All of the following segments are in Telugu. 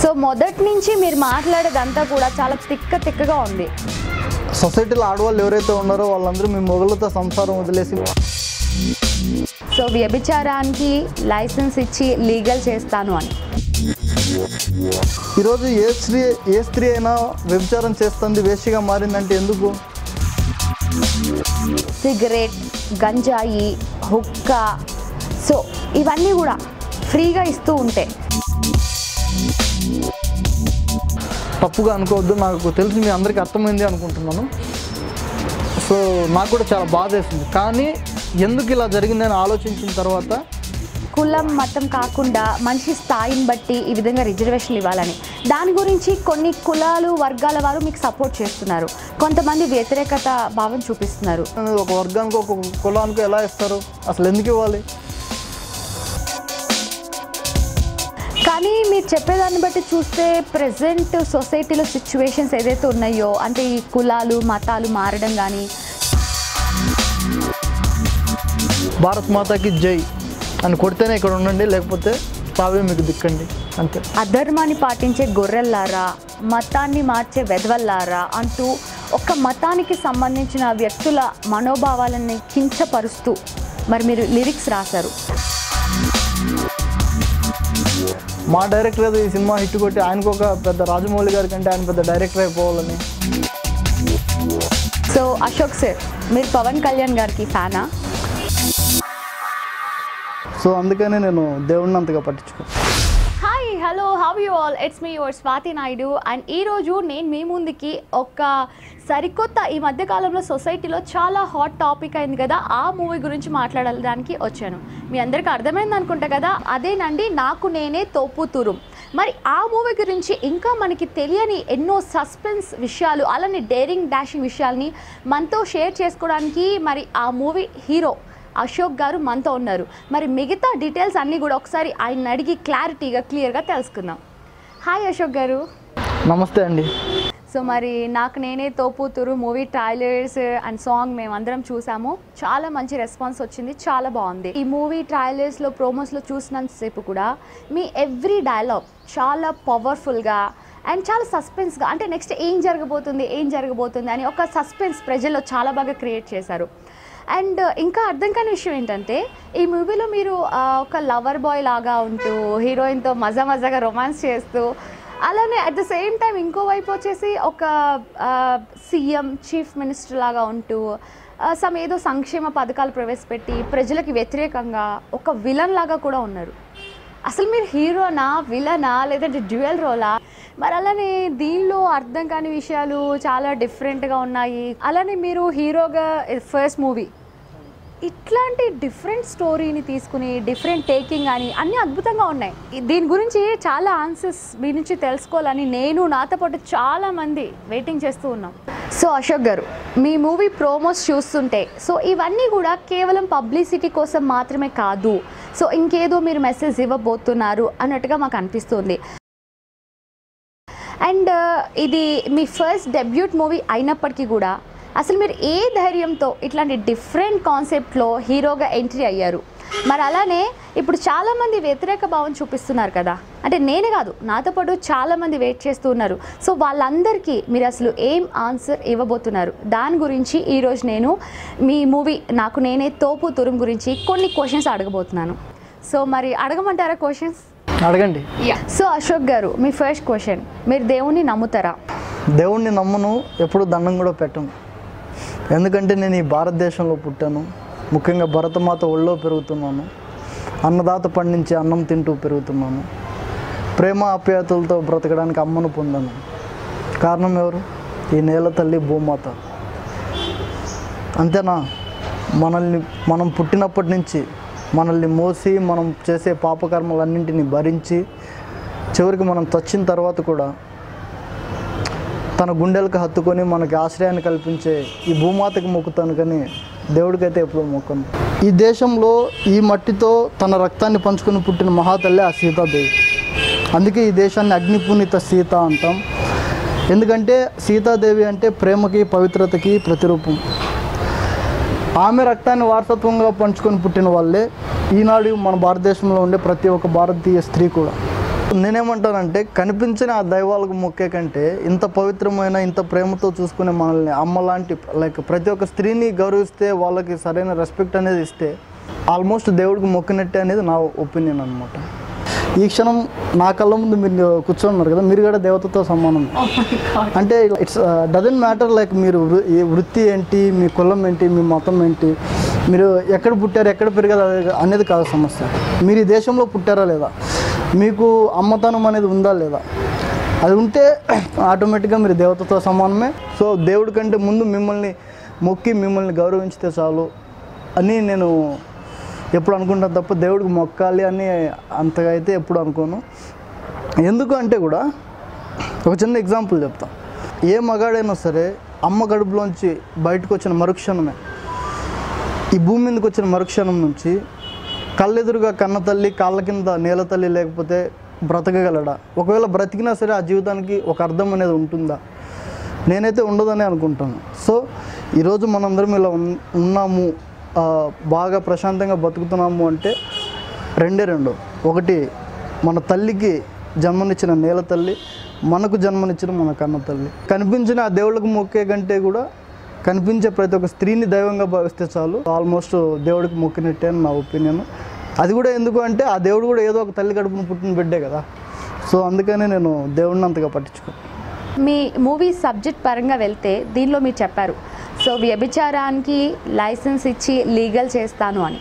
సో మొదటి నుంచి మీరు మాట్లాడేదంతా కూడా చాలా తిక్కగా ఉంది. సొసైటీలో ఆడవాళ్ళు ఎవరైతే ఉన్నారో వాళ్ళందరూ మీ మొగుళ్ళతో సంసారం వదిలేసి సో వ్యభిచారానికి లైసెన్స్ ఇచ్చి లీగల్ చేస్తాను అని. ఈరోజు ఏ స్త్రీ అయినా వ్యభిచారం చేస్తుంది, వేశ్యగా మారిందంటే ఎందుకు? సిగరెట్, గంజాయి, హుక్కా, సో ఇవన్నీ కూడా ఫ్రీగా ఇస్తూ ఉంటే తప్పుగా అనుకోవద్దు. నాకు తెలిసి మీ అందరికీ అర్థమైంది అనుకుంటున్నాను. సో నాకు కూడా చాలా బాధ వేసింది. కానీ ఎందుకు ఇలా జరిగిందని ఆలోచించిన తర్వాత కులం మతం కాకుండా మనిషి స్థాయిని బట్టి ఈ విధంగా రిజర్వేషన్లు ఇవ్వాలని, దాని గురించి కొన్ని కులాలు వర్గాల వారు మీకు సపోర్ట్ చేస్తున్నారు, కొంతమంది వ్యతిరేకత భావం చూపిస్తున్నారు. ఒక వర్గానికి ఒక కులానికి ఎలా ఇస్తారు? అసలు ఎందుకు ఇవ్వాలి? కానీ మీరు చెప్పేదాన్ని బట్టి చూస్తే ప్రజెంట్ సొసైటీలో సిచ్యువేషన్స్ ఏదైతే ఉన్నాయో, అంటే ఈ కులాలు మతాలు మారడం కానీ, భారత్ మాతాకి జై అని కొడితేనే ఇక్కడ ఉండండి, లేకపోతే తావే మీకు దిక్కండి అంతే. అధర్మాన్ని పాటించే గొర్రెల్లారా, మతాన్ని మార్చే వెధవల్లారా అంటూ ఒక మతానికి సంబంధించిన వ్యక్తుల మనోభావాలని కించపరుస్తూ మరి మీరు లిరిక్స్ రాశారు. మా డైరెక్టర్ ఏదో ఈ సినిమా హిట్ కొట్టి ఆయనకు ఒక పెద్ద రాజమౌళి గారి కంటే ఆయన పెద్ద డైరెక్టర్ అయిపోవాలని. సో అశోక్ సార్, మీరు పవన్ కళ్యాణ్ గారికి ఫ్యానా? సో అందుకనే నేను దేవుడిని అంతగా పట్టించుకో. Hi, hello, how you all? It's me your Swathi Naidu. And ఈరోజు నేను మీ ముందుకి ఒక సరికొత్త, ఈ మధ్యకాలంలో సొసైటీలో చాలా హాట్ టాపిక్ అయింది కదా, ఆ మూవీ గురించి మాట్లాడడానికి వచ్చాను. మీ అందరికీ అర్థమైంది అనుకుంటా కదా, అదేనండి నాకు నేనే తోపుతురుం. మరి ఆ మూవీ గురించి ఇంకా మనకి తెలియని ఎన్నో సస్పెన్స్ విషయాలు, అలానే డేరింగ్ డాషింగ్ విషయాల్ని మనతో షేర్ చేసుకోవడానికి మరి ఆ మూవీ హీరో అశోక్ గారు మనతో ఉన్నారు. మరి మిగతా డీటెయిల్స్ అన్నీ కూడా ఒకసారి ఆయన అడిగి క్లారిటీగా క్లియర్గా తెలుసుకుందాం. హాయ్ అశోక్ గారు. నమస్తే అండి. సో మరి నాకు నేనే తోపుతురు మూవీ ట్రైలర్స్ అండ్ సాంగ్ మేము అందరం చూసాము. చాలా మంచి రెస్పాన్స్ వచ్చింది, చాలా బాగుంది. ఈ మూవీ ట్రైలర్స్లో, ప్రోమోస్లో చూసినంతసేపు కూడా మీ ఎవ్రీ డైలాగ్ చాలా పవర్ఫుల్గా అండ్ చాలా సస్పెన్స్గా, అంటే నెక్స్ట్ ఏం జరగబోతుంది అని ఒక సస్పెన్స్ ప్రజల్లో చాలా బాగా క్రియేట్ చేశారు. అండ్ ఇంకా అర్థం కాని విషయం ఏంటంటే, ఈ మూవీలో మీరు ఒక లవర్ బాయ్ లాగా ఉంటూ హీరోయిన్తో మజాగా రొమాన్స్ చేస్తూ, అలానే అట్ ద సేమ్ టైం ఇంకో వైపు వచ్చేసి ఒక సీఎం, చీఫ్ మినిస్టర్ లాగా ఉంటూ ఏదో సంక్షేమ పథకాలు ప్రవేశపెట్టి ప్రజలకి వ్యతిరేకంగా ఒక విలన్ లాగా కూడా ఉన్నారు. అసలు మీరు హీరోనా, విలనా, లేదంటే డ్యూయల్ రోలా? మరి అలానే దీనిలో అర్థం కాని విషయాలు చాలా డిఫరెంట్గా ఉన్నాయి. అలానే మీరు హీరోగా ఫస్ట్ మూవీ, ఇట్లాంటి డిఫరెంట్ స్టోరీని తీసుకుని డిఫరెంట్ టేకింగ్ అని అన్నీ అద్భుతంగా ఉన్నాయి. దీని గురించి చాలా ఆన్సర్స్ మీ నుంచి తెలుసుకోవాలని నేను, నాతో పాటు చాలామంది వెయిటింగ్ చేస్తూ ఉన్నాం. సో అశోక్ గారు, మీ మూవీ ప్రోమోస్ చూస్తుంటే సో ఇవన్నీ కూడా కేవలం పబ్లిసిటీ కోసం మాత్రమే కాదు, సో ఇంకేదో మీరు మెసేజ్ ఇవ్వబోతున్నారు అన్నట్టుగా మాకు అనిపిస్తుంది. అండ్ ఇది మీ ఫస్ట్ డెబ్యూట్ మూవీ అయినప్పటికీ కూడా అసలు మీరు ఏ ధైర్యంతో ఇట్లాంటి డిఫరెంట్ కాన్సెప్ట్లో హీరోగా ఎంట్రీ అయ్యారు? మరి అలానే ఇప్పుడు చాలామంది వ్యతిరేక భావం చూపిస్తున్నారు కదా, అంటే నేనే కాదు నాతో పాటు చాలామంది వెయిట్ చేస్తూ ఉన్నారు. సో వాళ్ళందరికీ మీరు అసలు ఏం ఆన్సర్ ఇవ్వబోతున్నారు? దాని గురించి ఈరోజు నేను మీ మూవీ నాకు నేనే తోపుతురుం గురించి కొన్ని క్వశ్చన్స్ అడగబోతున్నాను. సో మరి అడగమంటారా క్వశ్చన్స్? అడగండి. సో అశోక్ గారు, మీ ఫస్ట్ క్వశ్చన్, మీరు దేవుణ్ణి నమ్ముతారా? దేవుణ్ణి నమ్మను, ఎప్పుడు దండం కూడా పెట్టను. ఎందుకంటే నేను ఈ భారతదేశంలో పుట్టాను, ముఖ్యంగా భరతమాత ఒళ్ళో పెరుగుతున్నాను, అన్నదాత పండించి అన్నం తింటూ పెరుగుతున్నాను, ప్రేమ ఆప్యాయతలతో బ్రతకడానికి అమ్మను పొందాను. కారణం ఎవరు? ఈ నేల తల్లి భూమాత. అంతేనా? మనం పుట్టినప్పటి నుంచి మనల్ని మోసి మనం చేసే పాపకర్మలన్నింటినీ భరించి చివరికి మనం చచ్చిన తర్వాత కూడా తన గుండెలకు హత్తుకొని మనకి ఆశ్రయాన్ని కల్పించే ఈ భూమాతకి మొక్కుతాను, కానీ దేవుడికైతే ఎప్పుడూ మొక్కను. ఈ దేశంలో ఈ మట్టితో తన రక్తాన్ని పంచుకొని పుట్టిన మహాతల్లి ఆ సీతాదేవి. అందుకే ఈ దేశాన్ని అగ్నిపునీత సీత అంటాం. ఎందుకంటే సీతాదేవి అంటే ప్రేమకి, పవిత్రతకి ప్రతిరూపం. ఆమె రక్తాన్ని వారసత్వంగా పంచుకొని పుట్టిన వాళ్ళే ఈనాడు మన భారతదేశంలో ఉండే ప్రతి ఒక్క భారతీయ స్త్రీ కూడా. నేనేమంటానంటే కనిపించిన ఆ దైవాలకు మొక్కే కంటే ఇంత పవిత్రమైన ఇంత ప్రేమతో చూసుకునే మనల్ని అమ్మ లాంటి లైక్ ప్రతి ఒక్క స్త్రీని గౌరవిస్తే వాళ్ళకి సరైన రెస్పెక్ట్ అనేది ఇస్తే ఆల్మోస్ట్ దేవుడికి మొక్కినట్టే అనేది నా ఒపీనియన్ అనమాట. ఈ క్షణం నా కళ్ళ ముందు మీరు కూర్చోన్నారు కదా, మీరు కూడా దేవతతో సమానం. అంటే ఇట్స్ డజంట్ మ్యాటర్ లైక్ మీరు వృత్తి ఏంటి, మీ కులం ఏంటి, మీ మతం ఏంటి, మీరు ఎక్కడ పుట్టారు ఎక్కడ పెరిగారు అనేది కాదు సమస్య. మీరు ఈ దేశంలో పుట్టారా లేదా, మీకు అమ్మతనం అనేది ఉందా లేదా, అది ఉంటే ఆటోమేటిక్గా మీరు దేవతతో సమానమే. సో దేవుడి కంటే ముందు మిమ్మల్ని మొక్కి మిమ్మల్ని గౌరవించితే చాలు అని నేను ఎప్పుడు అనుకుంటాను తప్ప దేవుడికి మొక్కాలి అని అంతగా అయితే ఎప్పుడు అనుకోను. ఎందుకు అంటే కూడా ఒక చిన్న ఎగ్జాంపుల్ చెప్తా. ఏ మగాడైనా సరే అమ్మ గడుపులోంచి బయటకు వచ్చిన మరుక్షణమే, ఈ భూమి మీదకి వచ్చిన మరుక్షణం నుంచి కళ్ళెదురుగా కన్న తల్లి కాళ్ళ కింద నేల తల్లి లేకపోతే బ్రతకగలడా? ఒకవేళ బ్రతికినా సరే ఆ జీవితానికి ఒక అర్థం అనేది ఉంటుందా? నేనైతే ఉండదని అనుకుంటాను. సో ఈరోజు మనందరం ఇలా ఉన్నాము, బాగా ప్రశాంతంగా బతుకుతున్నాము అంటే రెండు. ఒకటి మన తల్లికి జన్మనిచ్చిన నేల తల్లి, మనకు జన్మనిచ్చిన మన కన్న తల్లి. కనిపించిన ఆ దేవుళ్ళకు మొక్కే కంటే కూడా కనిపించే ప్రతి ఒక్క స్త్రీని దైవంగా భావిస్తే చాలు, ఆల్మోస్ట్ దేవుడికి మొక్కినట్టే అని నా ఒపీనియన్. అది కూడా ఎందుకు అంటే ఆ దేవుడు కూడా ఏదో ఒక తల్లి కడుపును పుట్టిన బిడ్డే కదా. సో అందుకనే నేను దేవుడిని అంతగా పట్టించుకోను. మీ మూవీ సబ్జెక్ట్ పరంగా వెళ్తే దీనిలో మీరు చెప్పారు, సో వ్యభిచారానికి లైసెన్స్ ఇచ్చి లీగల్ చేస్తాను అని.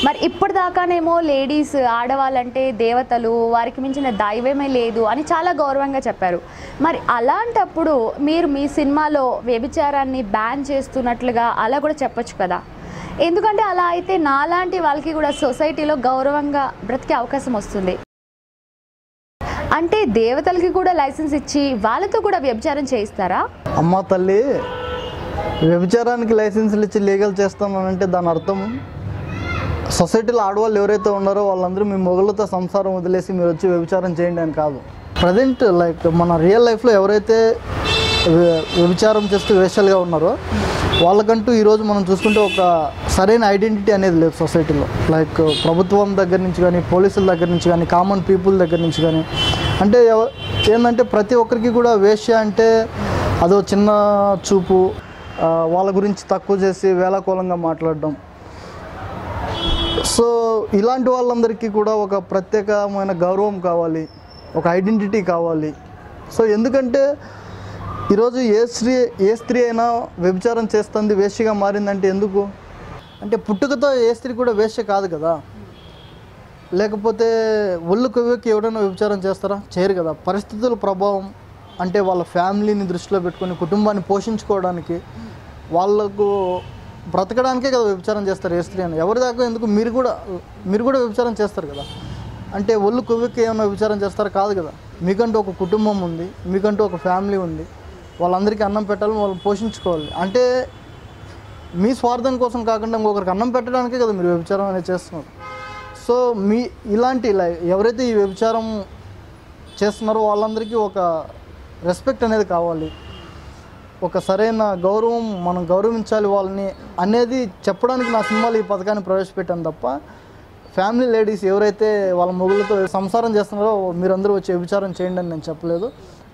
మరి ఇప్పటిదాకానేమో లేడీస్ ఆడవాళ్ళంటే దేవతలు, వారికి మించిన దైవమే లేదు అని చాలా గౌరవంగా చెప్పారు. మరి అలాంటప్పుడు మీరు మీ సినిమాలో వ్యభిచారాన్ని బ్యాన్ చేస్తున్నట్లుగా అలా కూడా చెప్పొచ్చు కదా. ఎందుకంటే అలా అయితే నాలాంటి వాళ్ళకి కూడా సొసైటీలో గౌరవంగా బ్రతికే అవకాశం వస్తుంది. అంటే దేవతలకి కూడా లైసెన్స్ ఇచ్చి వాళ్ళతో కూడా వ్యభిచారం చేయిస్తారా? అమ్మ తల్లి, వ్యభిచారానికి లైసెన్సులు ఇచ్చి లీగల్ చేస్తానంటే దాని అర్థం సొసైటీలో ఆడవాళ్ళు ఎవరైతే ఉన్నారో వాళ్ళందరూ మీ మొగుళ్ళతో సంసారం వదిలేసి మీరు వచ్చి వ్యభిచారం చేయండి అని కాదు. ప్రజెంట్ లైక్ మన రియల్ లైఫ్లో ఎవరైతే వ్యభిచారం చేస్తూ వేషాలుగా ఉన్నారో వాళ్ళకంటూ ఈరోజు మనం చూసుకుంటే ఒక సరైన ఐడెంటిటీ అనేది లేదు సొసైటీలో. లైక్ ప్రభుత్వం దగ్గర నుంచి కానీ, పోలీసుల దగ్గర నుంచి కానీ, కామన్ పీపుల్ దగ్గర నుంచి కానీ. అంటే ఏంటంటే ప్రతి ఒక్కరికి కూడా వేశ్య అంటే అదో చిన్న చూపు, వాళ్ళ గురించి తక్కువ చేసి వేళాకోళంగా మాట్లాడడం. సో ఇలాంటి వాళ్ళందరికీ కూడా ఒక ప్రత్యేకమైన గౌరవం కావాలి, ఒక ఐడెంటిటీ కావాలి. సో ఎందుకంటే ఈరోజు ఏ స్త్రీ అయినా వ్యభిచారం చేస్తుంది, వేశ్యగా మారిందంటే ఎందుకు అంటే పుట్టుకతో ఏ స్త్రీ కూడా వేశ్య కాదు కదా. లేకపోతే ఒళ్ళు కొవ్వెక్కి ఎవరైనా వ్యభిచారం చేస్తారా? చేయరు కదా. పరిస్థితుల ప్రభావం అంటే వాళ్ళ ఫ్యామిలీని దృష్టిలో పెట్టుకొని కుటుంబాన్ని పోషించుకోవడానికి, వాళ్ళకు బ్రతకడానికే కదా వ్యభిచారం చేస్తారు ఏ స్త్రీ అని. ఎవరి దాకా ఎందుకు మీరు కూడా వ్యభిచారం చేస్తారు కదా. అంటే ఒళ్ళు కొవ్వెక్కి ఏమైనా వ్యభిచారం చేస్తారా? కాదు కదా. మీకంటూ ఒక కుటుంబం ఉంది, మీకంటూ ఒక ఫ్యామిలీ ఉంది, వాళ్ళందరికీ అన్నం పెట్టాలి, వాళ్ళని పోషించుకోవాలి. అంటే మీ స్వార్థం కోసం కాకుండా ఇంకొకరికి అన్నం పెట్టడానికే కదా మీరు వ్యభిచారం అనేది చేస్తున్నారు. సో ఇలాంటి ఎవరైతే ఈ వ్యభిచారం చేస్తున్నారో వాళ్ళందరికీ ఒక రెస్పెక్ట్ అనేది కావాలి, ఒక సరైన గౌరవం, మనం గౌరవించాలి వాళ్ళని అనేది చెప్పడానికి నా సినిమాలో ఈ పథకాన్ని ప్రవేశపెట్టాను తప్ప ఫ్యామిలీ లేడీస్ ఎవరైతే వాళ్ళ మొగుళ్ళతో సంసారం చేస్తున్నారో మీరందరూ వచ్చి వ్యభిచారం చేయండి అని నేను చెప్పలేదు.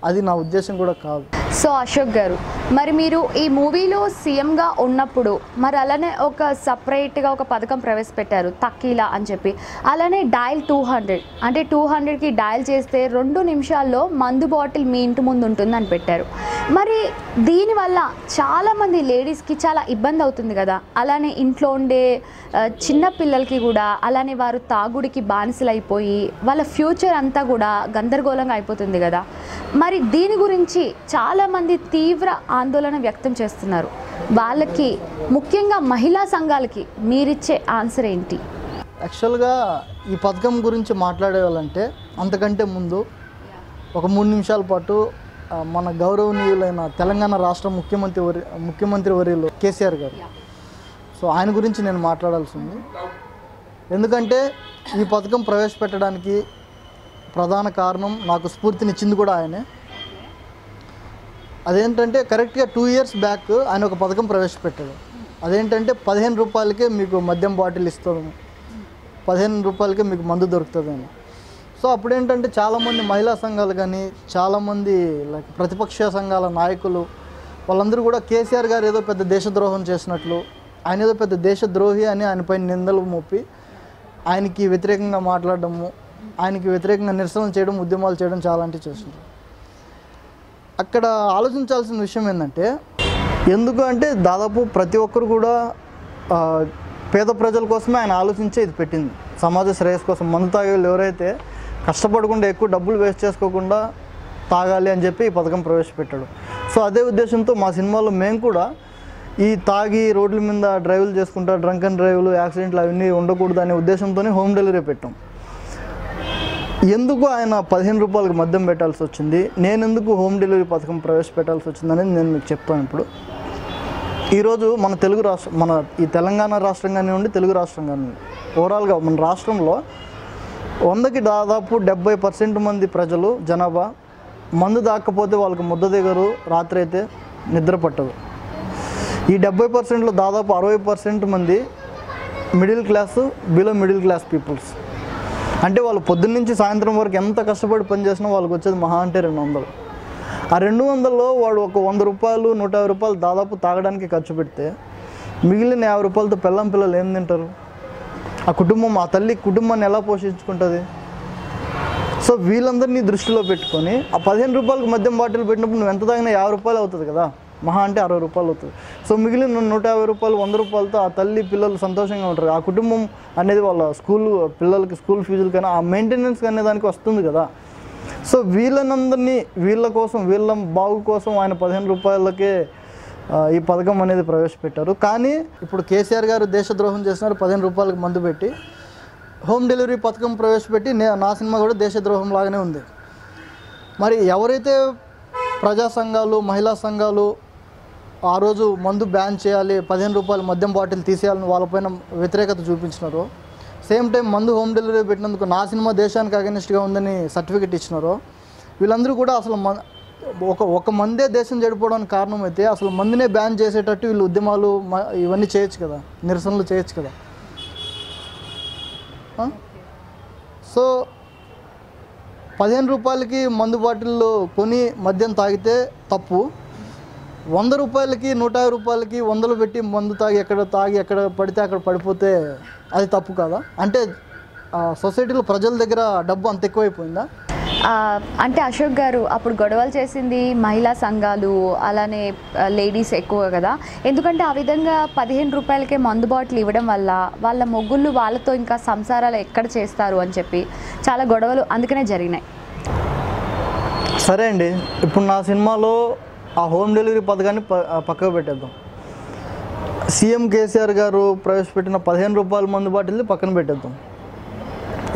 అది నా ఉద్దేశం కూడా కాదు. సో అశోక్ గారు, మరి మీరు ఈ మూవీలో సీఎంగా ఉన్నప్పుడు మరి అలానే ఒక సపరేట్గా ఒక పథకం ప్రవేశపెట్టారు తక్కీలా అని చెప్పి, అలానే డయల్ 200 అంటే 200కి డయల్ చేస్తే 2 నిమిషాల్లో మందు బాటిల్ మీ ఇంటి ముందు ఉంటుందని పెట్టారు. మరి దీనివల్ల చాలామంది లేడీస్కి చాలా ఇబ్బంది అవుతుంది కదా. అలానే ఇంట్లో ఉండే చిన్న పిల్లలకి కూడా, అలానే వారు తాగుడికి బానిసలు అయిపోయి వాళ్ళ ఫ్యూచర్ అంతా కూడా గందరగోళంగా అయిపోతుంది కదా. మరి దీని గురించి చాలామంది తీవ్ర ఆందోళన వ్యక్తం చేస్తున్నారు. వాళ్ళకి ముఖ్యంగా మహిళా సంఘాలకి మీరిచ్చే ఆన్సర్ ఏంటి? యాక్చువల్గా ఈ పథకం గురించి మాట్లాడేవాళ్ళంటే అంతకంటే ముందు ఒక 3 నిమిషాల పాటు మన గౌరవనీయులైన తెలంగాణ రాష్ట్ర ముఖ్యమంత్రి వర్యులు కేసీఆర్ గారు, సో ఆయన గురించి నేను మాట్లాడాల్సి ఉంది. ఎందుకంటే ఈ పథకం ప్రవేశపెట్టడానికి ప్రధాన కారణం, నాకు స్ఫూర్తినిచ్చింది కూడా ఆయనే. అదేంటంటే కరెక్ట్గా 2 ఇయర్స్ బ్యాక్ ఆయన ఒక పథకం ప్రవేశపెట్టాడు. అదేంటంటే 15 రూపాయలకే మీకు మద్యం బాటిల్ ఇస్తాము, 15 రూపాయలకే మీకు మందు దొరుకుతుంది అని. సో అప్పుడు ఏంటంటే చాలామంది మహిళా సంఘాలు కానీ చాలామంది లైక్ ప్రతిపక్ష సంఘాల నాయకులు వాళ్ళందరూ కూడా కేసీఆర్ గారు ఏదో పెద్ద దేశద్రోహం చేసినట్లు, ఆయన ఏదో పెద్ద దేశద్రోహి అని ఆయనపై నిందలు మోపి ఆయనకి వ్యతిరేకంగా మాట్లాడడము, ఆయనకి వ్యతిరేకంగా నిరసన చేయడం, ఉద్యమాలు చేయడం చాలాంటివి చేస్తున్నారు. అక్కడ ఆలోచించాల్సిన విషయం ఏంటంటే, ఎందుకు అంటే దాదాపు ప్రతి ఒక్కరు కూడా పేద ప్రజల కోసమే ఆయన ఆలోచించే ఇది పెట్టింది, సమాజ శ్రేయస్ కోసం. మందు తాగే వాళ్ళు ఎవరైతే కష్టపడకుండా ఎక్కువ డబ్బులు వేస్ట్ చేసుకోకుండా తాగాలి అని చెప్పి ఈ పథకం ప్రవేశపెట్టాడు. సో అదే ఉద్దేశంతో మా సినిమాలో మేము కూడా ఈ తాగి రోడ్ల మీద డ్రైవ్లు చేసుకుంటా, డ్రంక్ అండ్ డ్రైవ్లు, యాక్సిడెంట్లు అవన్నీ ఉండకూడదు అనే ఉద్దేశంతోనే హోమ్ డెలివరీ పెట్టాం. ఎందుకు ఆయన 15 రూపాయలకు మద్యం పెట్టాల్సి వచ్చింది, నేను ఎందుకు హోమ్ డెలివరీ పథకం ప్రవేశపెట్టాల్సి వచ్చింది అనేది నేను మీకు చెప్తాను. ఇప్పుడు ఈరోజు మన తెలుగు రాష్ట్రం, మన ఈ తెలంగాణ రాష్ట్రం కానివ్వండి, తెలుగు రాష్ట్రం కానివ్వండి, ఓవరాల్గా మన రాష్ట్రంలో 100కి దాదాపు 70% మంది ప్రజలు జనాభా మందు దాక్కపోతే వాళ్ళకి ముద్ద దిగరు, రాత్రి అయితే నిద్ర పట్టదు. ఈ 70%లో దాదాపు 60% మంది middle class, below middle class peoples. అంటే వాళ్ళు పొద్దున్న నుంచి సాయంత్రం వరకు ఎంత కష్టపడి పనిచేసినా వాళ్ళకి వచ్చేది మహా అంటే 200. ఆ 200లో వాడు ఒక 100 రూపాయలు, 150 రూపాయలు దాదాపు తాగడానికి ఖర్చు పెడితే మిగిలిన 50 రూపాయలతో పిల్లం పిల్లలు ఏం తింటారు? ఆ కుటుంబం, ఆ తల్లి కుటుంబాన్ని ఎలా పోషించుకుంటుంది? సో వీళ్ళందరినీ దృష్టిలో పెట్టుకొని ఆ 15 రూపాయలకు మద్యం బాటిల్ పెట్టినప్పుడు నువ్వు ఎంత తాగినా 50 రూపాయలు అవుతుంది కదా, మహా అంటే 60 రూపాయలు అవుతుంది. సో మిగిలిన 150 రూపాయలు, 100 రూపాయలతో ఆ తల్లి పిల్లలు సంతోషంగా ఉంటారు. ఆ కుటుంబం అనేది వాళ్ళ పిల్లలకి స్కూల్ ఫీజులు కానీ ఆ మెయింటెనెన్స్ అనే దానికి వస్తుంది కదా. సో వీళ్ళనందరినీ, వీళ్ళ కోసం, వీళ్ళ బాగు కోసం ఆయన 15 రూపాయలకే ఈ పథకం అనేది ప్రవేశపెట్టారు. కానీ ఇప్పుడు కేసీఆర్ గారు దేశద్రోహం చేస్తున్నారు, 15 రూపాయలకు మందు పెట్టి హోమ్ డెలివరీ పథకం ప్రవేశపెట్టి నా సినిమా కూడా దేశద్రోహం లాగానే ఉంది. మరి ఎవరైతే ప్రజా సంఘాలు, మహిళా సంఘాలు ఆ రోజు మందు బ్యాన్ చేయాలి, 15 రూపాయలు మద్యం బాటిల్ తీసేయాలని వాళ్ళపైన వ్యతిరేకత చూపించినారో, సేమ్ టైం మందు హోమ్ డెలివరీ పెట్టినందుకు నా సినిమా దేశానికి అగెనిస్ట్గా ఉందని సర్టిఫికెట్ ఇచ్చినారో, వీళ్ళందరూ కూడా అసలు ఒక మందే దేశం చెడిపోవడానికి కారణమైతే అసలు మందునే బ్యాన్ చేసేటట్టు వీళ్ళు ఉద్యమాలు ఇవన్నీ చేయొచ్చు కదా, నిరసనలు చేయొచ్చు కదా. సో 15 రూపాయలకి మందు బాటిల్లో కొని మద్యం తాగితే తప్పు, 100 రూపాయలకి, 150 రూపాయలకి 100 పెట్టి మందు తాగి ఎక్కడ పడితే అక్కడ పడిపోతే అది తప్పు కాదా? అంటే సొసైటీలో ప్రజల దగ్గర డబ్బు అంత ఎక్కువైపోయిందా? అంటే అశోక్ గారు, అప్పుడు గొడవలు చేసింది మహిళా సంఘాలు, అలానే లేడీస్ ఎక్కువ కదా. ఎందుకంటే ఆ విధంగా 15 రూపాయలకే మందు బాటిల్ ఇవ్వడం వల్ల వాళ్ళ మొగ్గుళ్ళు వాళ్ళతో ఇంకా సంసారాలు ఎక్కడ చేస్తారు అని చెప్పి చాలా గొడవలు అందుకనే జరిగినాయి. సరే అండి, ఇప్పుడు నా సినిమాలో ఆ హోమ్ డెలివరీ పథకాన్ని పక్కకు పెట్టేద్దాం. సీఎం కేసీఆర్ గారు ప్రవేశపెట్టిన 15 రూపాయల మందు బాటిల్ని పక్కన పెట్టేద్దాం.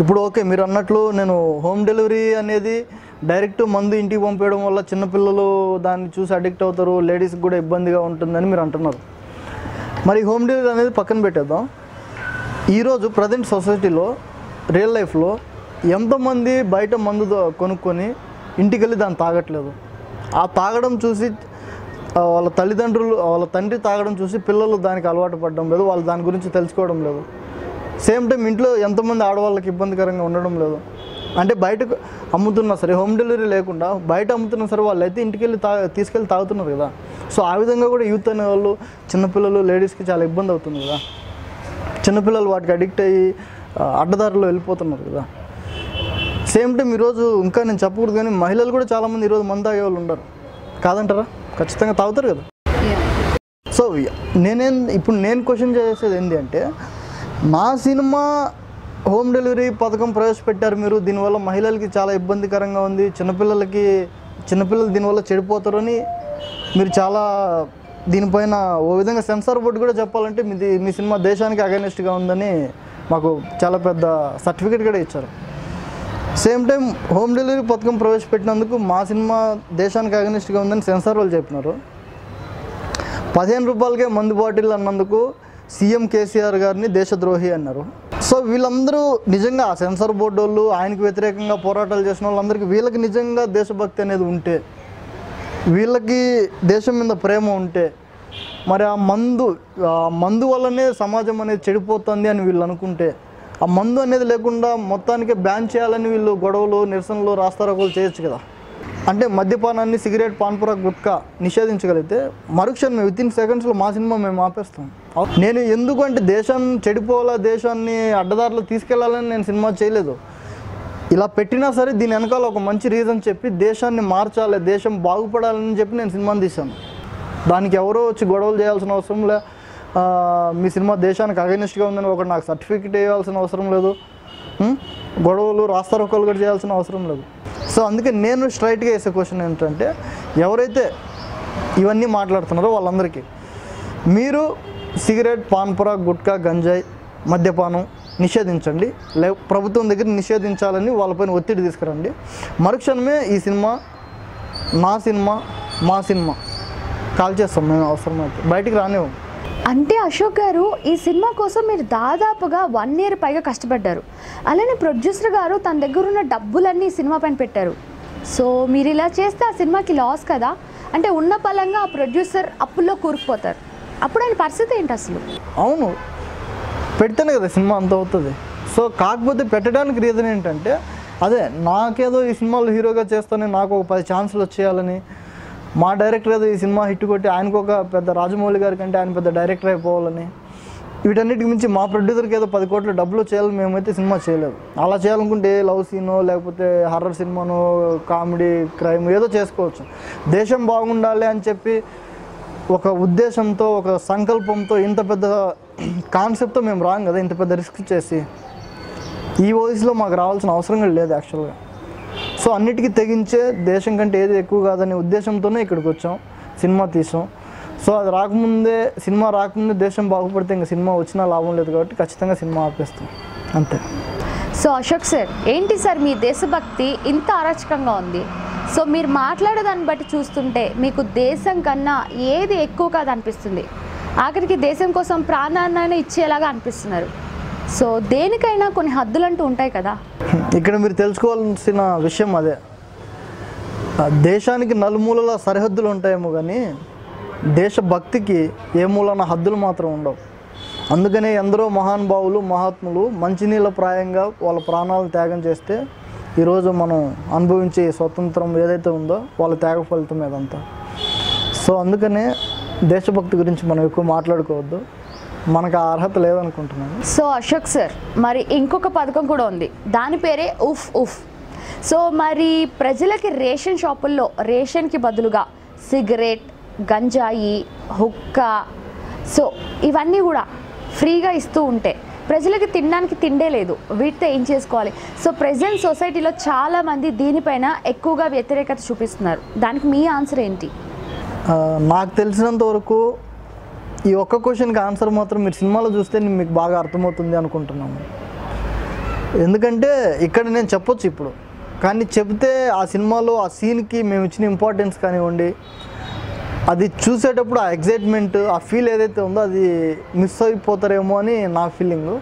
ఇప్పుడు ఓకే, మీరు అన్నట్లు నేను హోమ్ డెలివరీ అనేది డైరెక్ట్ మందు ఇంటికి పంపేయడం వల్ల చిన్నపిల్లలు దాన్ని చూసి అడిక్ట్ అవుతారు, లేడీస్కి కూడా ఇబ్బందిగా ఉంటుందని మీరు అంటున్నారు. మరి హోమ్ డెలివరీ అనేది పక్కన పెట్టేద్దాం. ఈరోజు ప్రజెంట్ సొసైటీలో, రియల్ లైఫ్లో ఎంతమంది బయట మందు కొనుక్కొని ఇంటికి వెళ్ళి దాన్ని తాగట్లేదు? ఆ తాగడం చూసి వాళ్ళ తల్లిదండ్రులు, వాళ్ళ తండ్రి తాగడం చూసి పిల్లలు దానికి అలవాటు పడడం లేదు, వాళ్ళు దాని గురించి తెలుసుకోవడం లేదు. సేమ్ టైం ఇంట్లో ఎంతమంది ఆడవాళ్ళకి ఇబ్బందికరంగా ఉండడం లేదు. అంటే బయటకు అమ్ముతున్నా సరే, హోమ్ డెలివరీ లేకుండా బయట అమ్ముతున్నా సరే వాళ్ళు అయితే ఇంటికి వెళ్ళి తీసుకెళ్ళి తాగుతున్నారు కదా. సో ఆ విధంగా కూడా యూత్ అనే వాళ్ళు, చిన్నపిల్లలు, లేడీస్కి చాలా ఇబ్బంది అవుతుంది కదా. చిన్నపిల్లలు వాటికి అడిక్ట్ అయ్యి అడ్డదారిలో వెళ్ళిపోతున్నారు కదా. సేమ్ టైం ఈరోజు ఇంకా నేను చెప్పకూడదు కానీ మహిళలు కూడా చాలామంది ఈరోజు మందు తాగే వాళ్ళు ఉండరు, కాదంటారా? ఖచ్చితంగా తాగుతారు కదా. సో ఇప్పుడు నేను క్వశ్చన్ చేసేది ఏంటి అంటే, నా సినిమా హోమ్ డెలివరీ పథకం ప్రవేశపెట్టారు మీరు, దీనివల్ల మహిళలకి చాలా ఇబ్బందికరంగా ఉంది, చిన్నపిల్లలు దీనివల్ల చెడిపోతారని మీరు చాలా దీనిపైన ఓ విధంగా సెన్సార్ బోర్డు కూడా చెప్పాలంటే మీ సినిమా దేశానికి అగైనెస్ట్గా ఉందని మాకు చాలా పెద్ద సర్టిఫికేట్ కూడా ఇచ్చారు. సేమ్ టైం హోమ్ డెలివరీ పథకం ప్రవేశపెట్టినందుకు మా సినిమా దేశానికి అగైనెస్ట్గా ఉందని సెన్సార్ వాళ్ళు చెప్పినారు. 15 రూపాయలకే మందు బాటిల్ అన్నందుకు సీఎం కేసీఆర్ గారిని దేశద్రోహి అన్నారు. సో వీళ్ళందరూ నిజంగా ఆ సెన్సార్ బోర్డు వాళ్ళు, ఆయనకు వ్యతిరేకంగా పోరాటాలు చేసిన వాళ్ళందరికీ వీళ్ళకి నిజంగా దేశభక్తి అనేది ఉంటే, వీళ్ళకి దేశం మీద ప్రేమ ఉంటే, మరి ఆ మందు వల్లనే సమాజం అనేది చెడిపోతుంది అని వీళ్ళు అనుకుంటే, ఆ మందు అనేది లేకుండా మొత్తానికి బ్యాన్ చేయాలని వీళ్ళు గొడవలు నిరసనలు రాస్తారోకోలు చేయొచ్చు కదా. అంటే మద్యపానాన్ని సిగరెట్ పాన్పురా గుట్కా నిషేధించగలిగితే మరుక్షణం వితిన్ సెకండ్స్లో మా సినిమా మేము ఆపేస్తాం. నేను ఎందుకంటే దేశం చెడిపోవాలా, దేశాన్ని అడ్డదారిలో తీసుకెళ్లాలని నేను సినిమా చేయలేదు. ఇలా పెట్టినా సరే దీని వెనకాల ఒక మంచి రీజన్ చెప్పి దేశాన్ని మార్చాలి, దేశం బాగుపడాలని చెప్పి నేను సినిమాని తీశాను. దానికి ఎవరో వచ్చి గొడవలు చేయాల్సిన అవసరం లే, మీ సినిమా దేశానికి అగైనెస్ట్గా ఉందని ఒకటి నాకు సర్టిఫికెట్ ఇవ్వాల్సిన అవసరం లేదు, గొడవలు రాస్తారోకోలు కూడా చేయాల్సిన అవసరం లేదు. సో అందుకే నేను స్ట్రైట్గా వేసే క్వశ్చన్ ఏంటంటే, ఎవరైతే ఇవన్నీ మాట్లాడుతున్నారో వాళ్ళందరికీ మీరు సిగరెట్ పాన్పురా గుట్కా గంజాయి మద్యపానం నిషేధించండి, ప్రభుత్వం దగ్గర నిషేధించాలని వాళ్ళపైన ఒత్తిడి తీసుకురండి. మరుక్షణమే ఈ సినిమా నా సినిమా మా సినిమా కాల్ చేస్తాం మేము, అవసరమైతే బయటికి రానివ్వం. అంటే అశోక్ గారు, ఈ సినిమా కోసం మీరు దాదాపుగా 1 year పైగా కష్టపడ్డారు. అలానే ప్రొడ్యూసర్ గారు తన దగ్గర ఉన్న డబ్బులన్నీ సినిమా పైన పెట్టారు. సో మీరు ఇలా చేస్తే ఆ సినిమాకి లాస్ కదా. అంటే ఉన్న పలంగా ఆ ప్రొడ్యూసర్ అప్పుల్లో కూరుకుపోతారు. అప్పుడు ఆయన పరిస్థితి ఏంటి అసలు? అవును, పెడితేనే కదా సినిమా అంత అవుతుంది. సో కాకపోతే పెట్టడానికి రీజన్ ఏంటంటే, అదే నాకేదో ఈ సినిమాలో హీరోగా చేస్తానే నాకు ఒక 10 ఛాన్సులు వచ్చేయాలని, మా డైరెక్టర్ ఏదో ఈ సినిమా హిట్ కొట్టి ఆయనకు ఒక పెద్ద రాజమౌళి గారి కంటే ఆయన పెద్ద డైరెక్టర్ అయిపోవాలని, వీటన్నిటికి మించి మా ప్రొడ్యూసర్కి ఏదో 10 కోట్ల డబ్బులు చేయాలని మేమైతే సినిమా చేయలేదు. అలా చేయాలనుకుంటే లవ్ సీనో లేకపోతే హర్రర్ సినిమానో కామెడీ క్రైమ్ ఏదో చేసుకోవచ్చు. దేశం బాగుండాలి అని చెప్పి ఒక ఉద్దేశంతో ఒక సంకల్పంతో ఇంత పెద్ద కాన్సెప్ట్తో మేము రాం కదా, ఇంత పెద్ద రిస్క్ చేసి. ఈ వయసులో మాకు రావాల్సిన అవసరం కూడా లేదు యాక్చువల్గా. సో అన్నిటికీ తెగించే దేశం కంటే ఏది ఎక్కువ కాదనే ఉద్దేశంతోనే ఇక్కడికి వచ్చాం, సినిమా తీసాం. సో అది సినిమా రాకముందే దేశం బాగుపడితే ఇంకా సినిమా వచ్చినా లాభం లేదు కాబట్టి ఖచ్చితంగా సినిమా ఆపేస్తాం, అంతే. సో అశోక్ సార్, ఏంటి సార్ మీ దేశభక్తి ఇంత అరాచకంగా ఉంది? సో మీరు మాట్లాడేదాన్ని బట్టి చూస్తుంటే మీకు దేశం కన్నా ఏది ఎక్కువ కాదు అనిపిస్తుంది. ఆఖరికి దేశం కోసం ప్రాణాన్ని ఇచ్చేలాగా అనిపిస్తున్నారు. సో దేనికైనా కొన్ని హద్దులంటూ ఉంటాయి కదా. ఇక్కడ మీరు తెలుసుకోవాల్సిన విషయం అదే, దేశానికి నలుమూలల సరిహద్దులు ఉంటాయేమో కానీ దేశభక్తికి ఏ మూలన హద్దులు మాత్రం ఉండవు. అందుకనే ఎందరో మహానుభావులు మహాత్ములు మంచినీళ్ళ ప్రాయంగా వాళ్ళ ప్రాణాలను త్యాగం చేస్తే ఈరోజు మనం అనుభవించే స్వతంత్రం ఏదైతే ఉందో వాళ్ళ త్యాగ ఫలితం ఏదంతా. సో అందుకనే దేశభక్తి గురించి మనం ఎక్కువ మాట్లాడుకోవద్దు, మనకు ఆ అర్హత లేదనుకుంటున్నాను. సో అశోక్ సార్, మరి ఇంకొక పథకం కూడా ఉంది, దాని పేరే ఉఫ్ ఉఫ్. సో మరి ప్రజలకి రేషన్ షాపుల్లో రేషన్కి బదులుగా సిగరెట్, గంజాయి, హుక్కా, సో ఇవన్నీ కూడా ఫ్రీగా ఇస్తూ ఉంటే ప్రజలకి తినడానికి తిండే లేదు. వీటితో ఏం చేసుకోవాలి? సో ప్రెజెంట్ సొసైటీలో చాలామంది దీనిపైన ఎక్కువగా వ్యతిరేకత చూపిస్తున్నారు. దానికి మీ ఆన్సర్ ఏంటి? నాకు తెలిసినంత వరకు ఈ ఒక్క క్వశ్చన్కి ఆన్సర్ మాత్రం మీరు సినిమాలో చూస్తే మీకు బాగా అర్థమవుతుంది అనుకుంటున్నాను. ఎందుకంటే ఇక్కడ నేను చెప్పొచ్చు ఇప్పుడు, కానీ చెప్తే ఆ సినిమాలో ఆ సీన్కి మేము ఇచ్చిన ఇంపార్టెన్స్ కానివ్వండి, అది చూసేటప్పుడు ఆ ఎగ్జైట్మెంట్ ఆ ఫీల్ ఏదైతే ఉందో అది మిస్ అయిపోతారేమో అని నా ఫీలింగ్.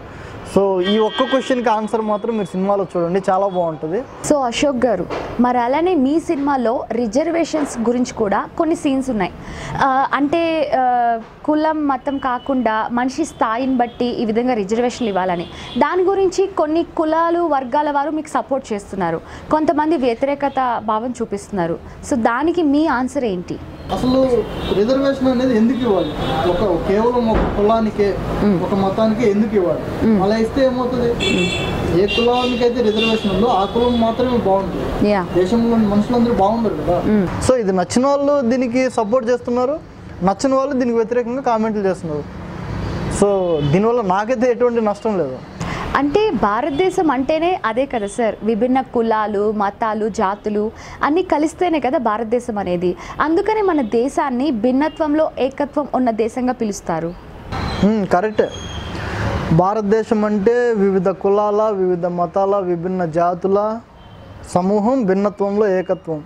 సో ఈ ఒక్క క్వశ్చన్కి ఆన్సర్ మాత్రం మీరు సినిమాలో చూడండి, చాలా బాగుంటుంది. సో అశోక్ గారు, మరి అలానే మీ సినిమాలో రిజర్వేషన్స్ గురించి కూడా కొన్ని సీన్స్ ఉన్నాయి. అంటే కులం మతం కాకుండా మనిషి స్థాయిని బట్టి ఈ విధంగా రిజర్వేషన్లు ఇవ్వాలని, దాని గురించి కొన్ని కులాలు వర్గాల వారు మీకు సపోర్ట్ చేస్తున్నారు, కొంతమంది వ్యతిరేకత భావం చూపిస్తున్నారు. సో దానికి మీ ఆన్సర్ ఏంటి? అసలు రిజర్వేషన్ అనేది ఎందుకు ఇవ్వాలి? కేవలం ఒక కులానికే ఒక మతానికే ఎందుకు ఇవ్వాలి? అలా ఇస్తే ఏమవుతుంది, ఏ కులానికి అయితే రిజర్వేషన్ ఉందో ఆ కులం మాత్రమే బాగుంటుంది, దేశంలో మనుషులందరూ బాగుండరు కదా. సో ఇది నచ్చిన వాళ్ళు దీనికి సపోర్ట్ చేస్తున్నారు, నచ్చిన వాళ్ళు దీనికి వ్యతిరేకంగా కామెంట్లు చేస్తున్నారు. సో దీనివల్ల నాకైతే ఎటువంటి నష్టం లేదు. అంటే భారతదేశం అంటేనే అదే కదా సార్, విభిన్న కులాలు మతాలు జాతులు అన్నీ కలిస్తేనే కదా భారతదేశం అనేది. అందుకనే మన దేశాన్ని భిన్నత్వంలో ఏకత్వం ఉన్న దేశంగా పిలుస్తారు. కరెక్టే, భారతదేశం అంటే వివిధ కులాల వివిధ మతాల విభిన్న జాతుల సమూహం, భిన్నత్వంలో ఏకత్వం.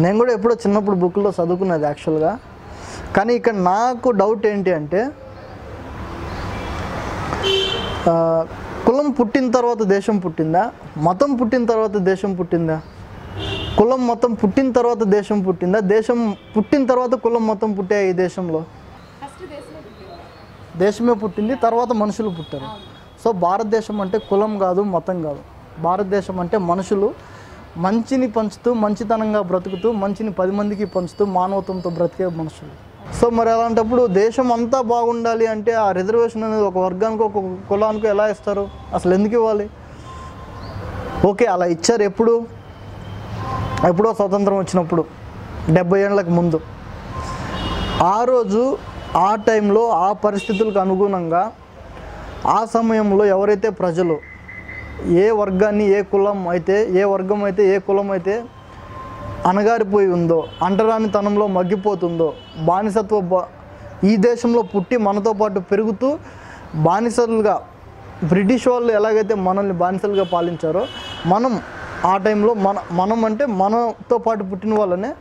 నేను కూడా ఎప్పుడో చిన్నప్పుడు బుక్లో చదువుకున్నది యాక్చువల్గా. కానీ ఇక్కడ నాకు డౌట్ ఏంటి అంటే, కులం పుట్టిన తర్వాత దేశం పుట్టిందా, మతం పుట్టిన తర్వాత దేశం పుట్టిందా? కులం మతం పుట్టిన తర్వాత దేశం పుట్టిందా, దేశం పుట్టిన తర్వాత కులం మతం పుట్టాయి? ఈ దేశంలో దేశమే పుట్టింది, తర్వాత మనుషులు పుట్టారు. సో భారతదేశం అంటే కులం కాదు, మతం కాదు. భారతదేశం అంటే మనుషులు మంచిని పంచుతూ, మంచితనంగా బ్రతుకుతూ, మంచిని 10 మందికి పంచుతూ, మానవత్వంతో బ్రతికే మనుషులు. సో మరి అలాంటప్పుడు దేశం అంతా బాగుండాలి అంటే ఆ రిజర్వేషన్ అనేది ఒక వర్గానికి, ఒక కులానికి ఎలా ఇస్తారు? అసలు ఎందుకు ఇవ్వాలి? ఓకే, అలా ఇచ్చారు. ఎప్పుడో స్వతంత్రం వచ్చినప్పుడు 70 ఏళ్ళకి ముందు. ఆ రోజు, ఆ టైంలో, ఆ పరిస్థితులకు అనుగుణంగా ఆ సమయంలో ఎవరైతే ప్రజలు ఏ వర్గాన్ని, ఏ కులం అయితే, ఏ వర్గం అయితే, ఏ కులం అయితే అణగారిపోయి ఉందో, అంటరానితనంలో మగ్గిపోతుందో, బానిసత్వ ఈ దేశంలో పుట్టి మనతో పాటు పెరుగుతూ బానిసలుగా, బ్రిటిష్ వాళ్ళు ఎలాగైతే మనల్ని బానిసలుగా పాలించారో, మనం ఆ టైంలో మనం అంటే మనతో పాటు పుట్టిన వాళ్ళనే,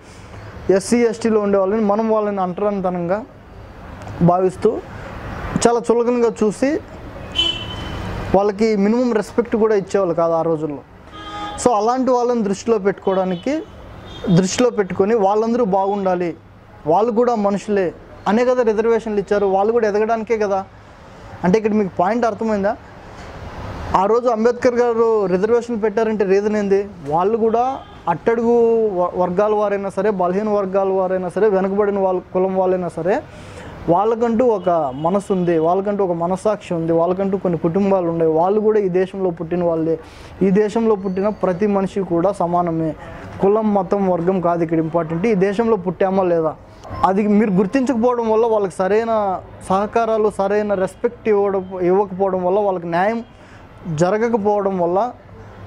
ఎస్సీ ఎస్టీలో ఉండే వాళ్ళని మనం వాళ్ళని అంటరానితనంగా భావిస్తూ చాలా చులకనగా చూసి వాళ్ళకి మినిమం రెస్పెక్ట్ కూడా ఇచ్చేవాళ్ళు కాదు ఆ రోజుల్లో. సో అలాంటి వాళ్ళని దృష్టిలో పెట్టుకొని వాళ్ళందరూ బాగుండాలి, వాళ్ళు కూడా మనుషులే అనే కదా రిజర్వేషన్లు ఇచ్చారు. వాళ్ళు కూడా ఎదగడానికే కదా. అంటే ఇక్కడ మీకు పాయింట్ అర్థమైందా? ఆ రోజు అంబేద్కర్ గారు రిజర్వేషన్లు పెట్టారంటే రీజన్ ఏంది? వాళ్ళు కూడా అట్టడుగు వర్గాల వారైనా సరే, బలహీన వర్గాల వారైనా సరే, వెనుకబడిన కులం వాళ్ళైనా సరే, వాళ్ళకంటూ ఒక మనసు ఉంది, వాళ్ళకంటూ ఒక మనస్సాక్షి ఉంది, వాళ్ళకంటూ కొన్ని కుటుంబాలు ఉన్నాయి. వాళ్ళు కూడా ఈ దేశంలో పుట్టిన వాళ్ళే. ఈ దేశంలో పుట్టిన ప్రతి మనిషి కూడా సమానమే. కులం, మతం, వర్గం కాదు ఇక్కడ ఇంపార్టెంట్. ఈ దేశంలో పుట్టామా లేదా అది మీరు గుర్తించకపోవడం వల్ల, వాళ్ళకి సరైన సహకారాలు, సరైన రెస్పెక్ట్ ఇవ్వకపోవడం వల్ల, వాళ్ళకి న్యాయం జరగకపోవడం వల్ల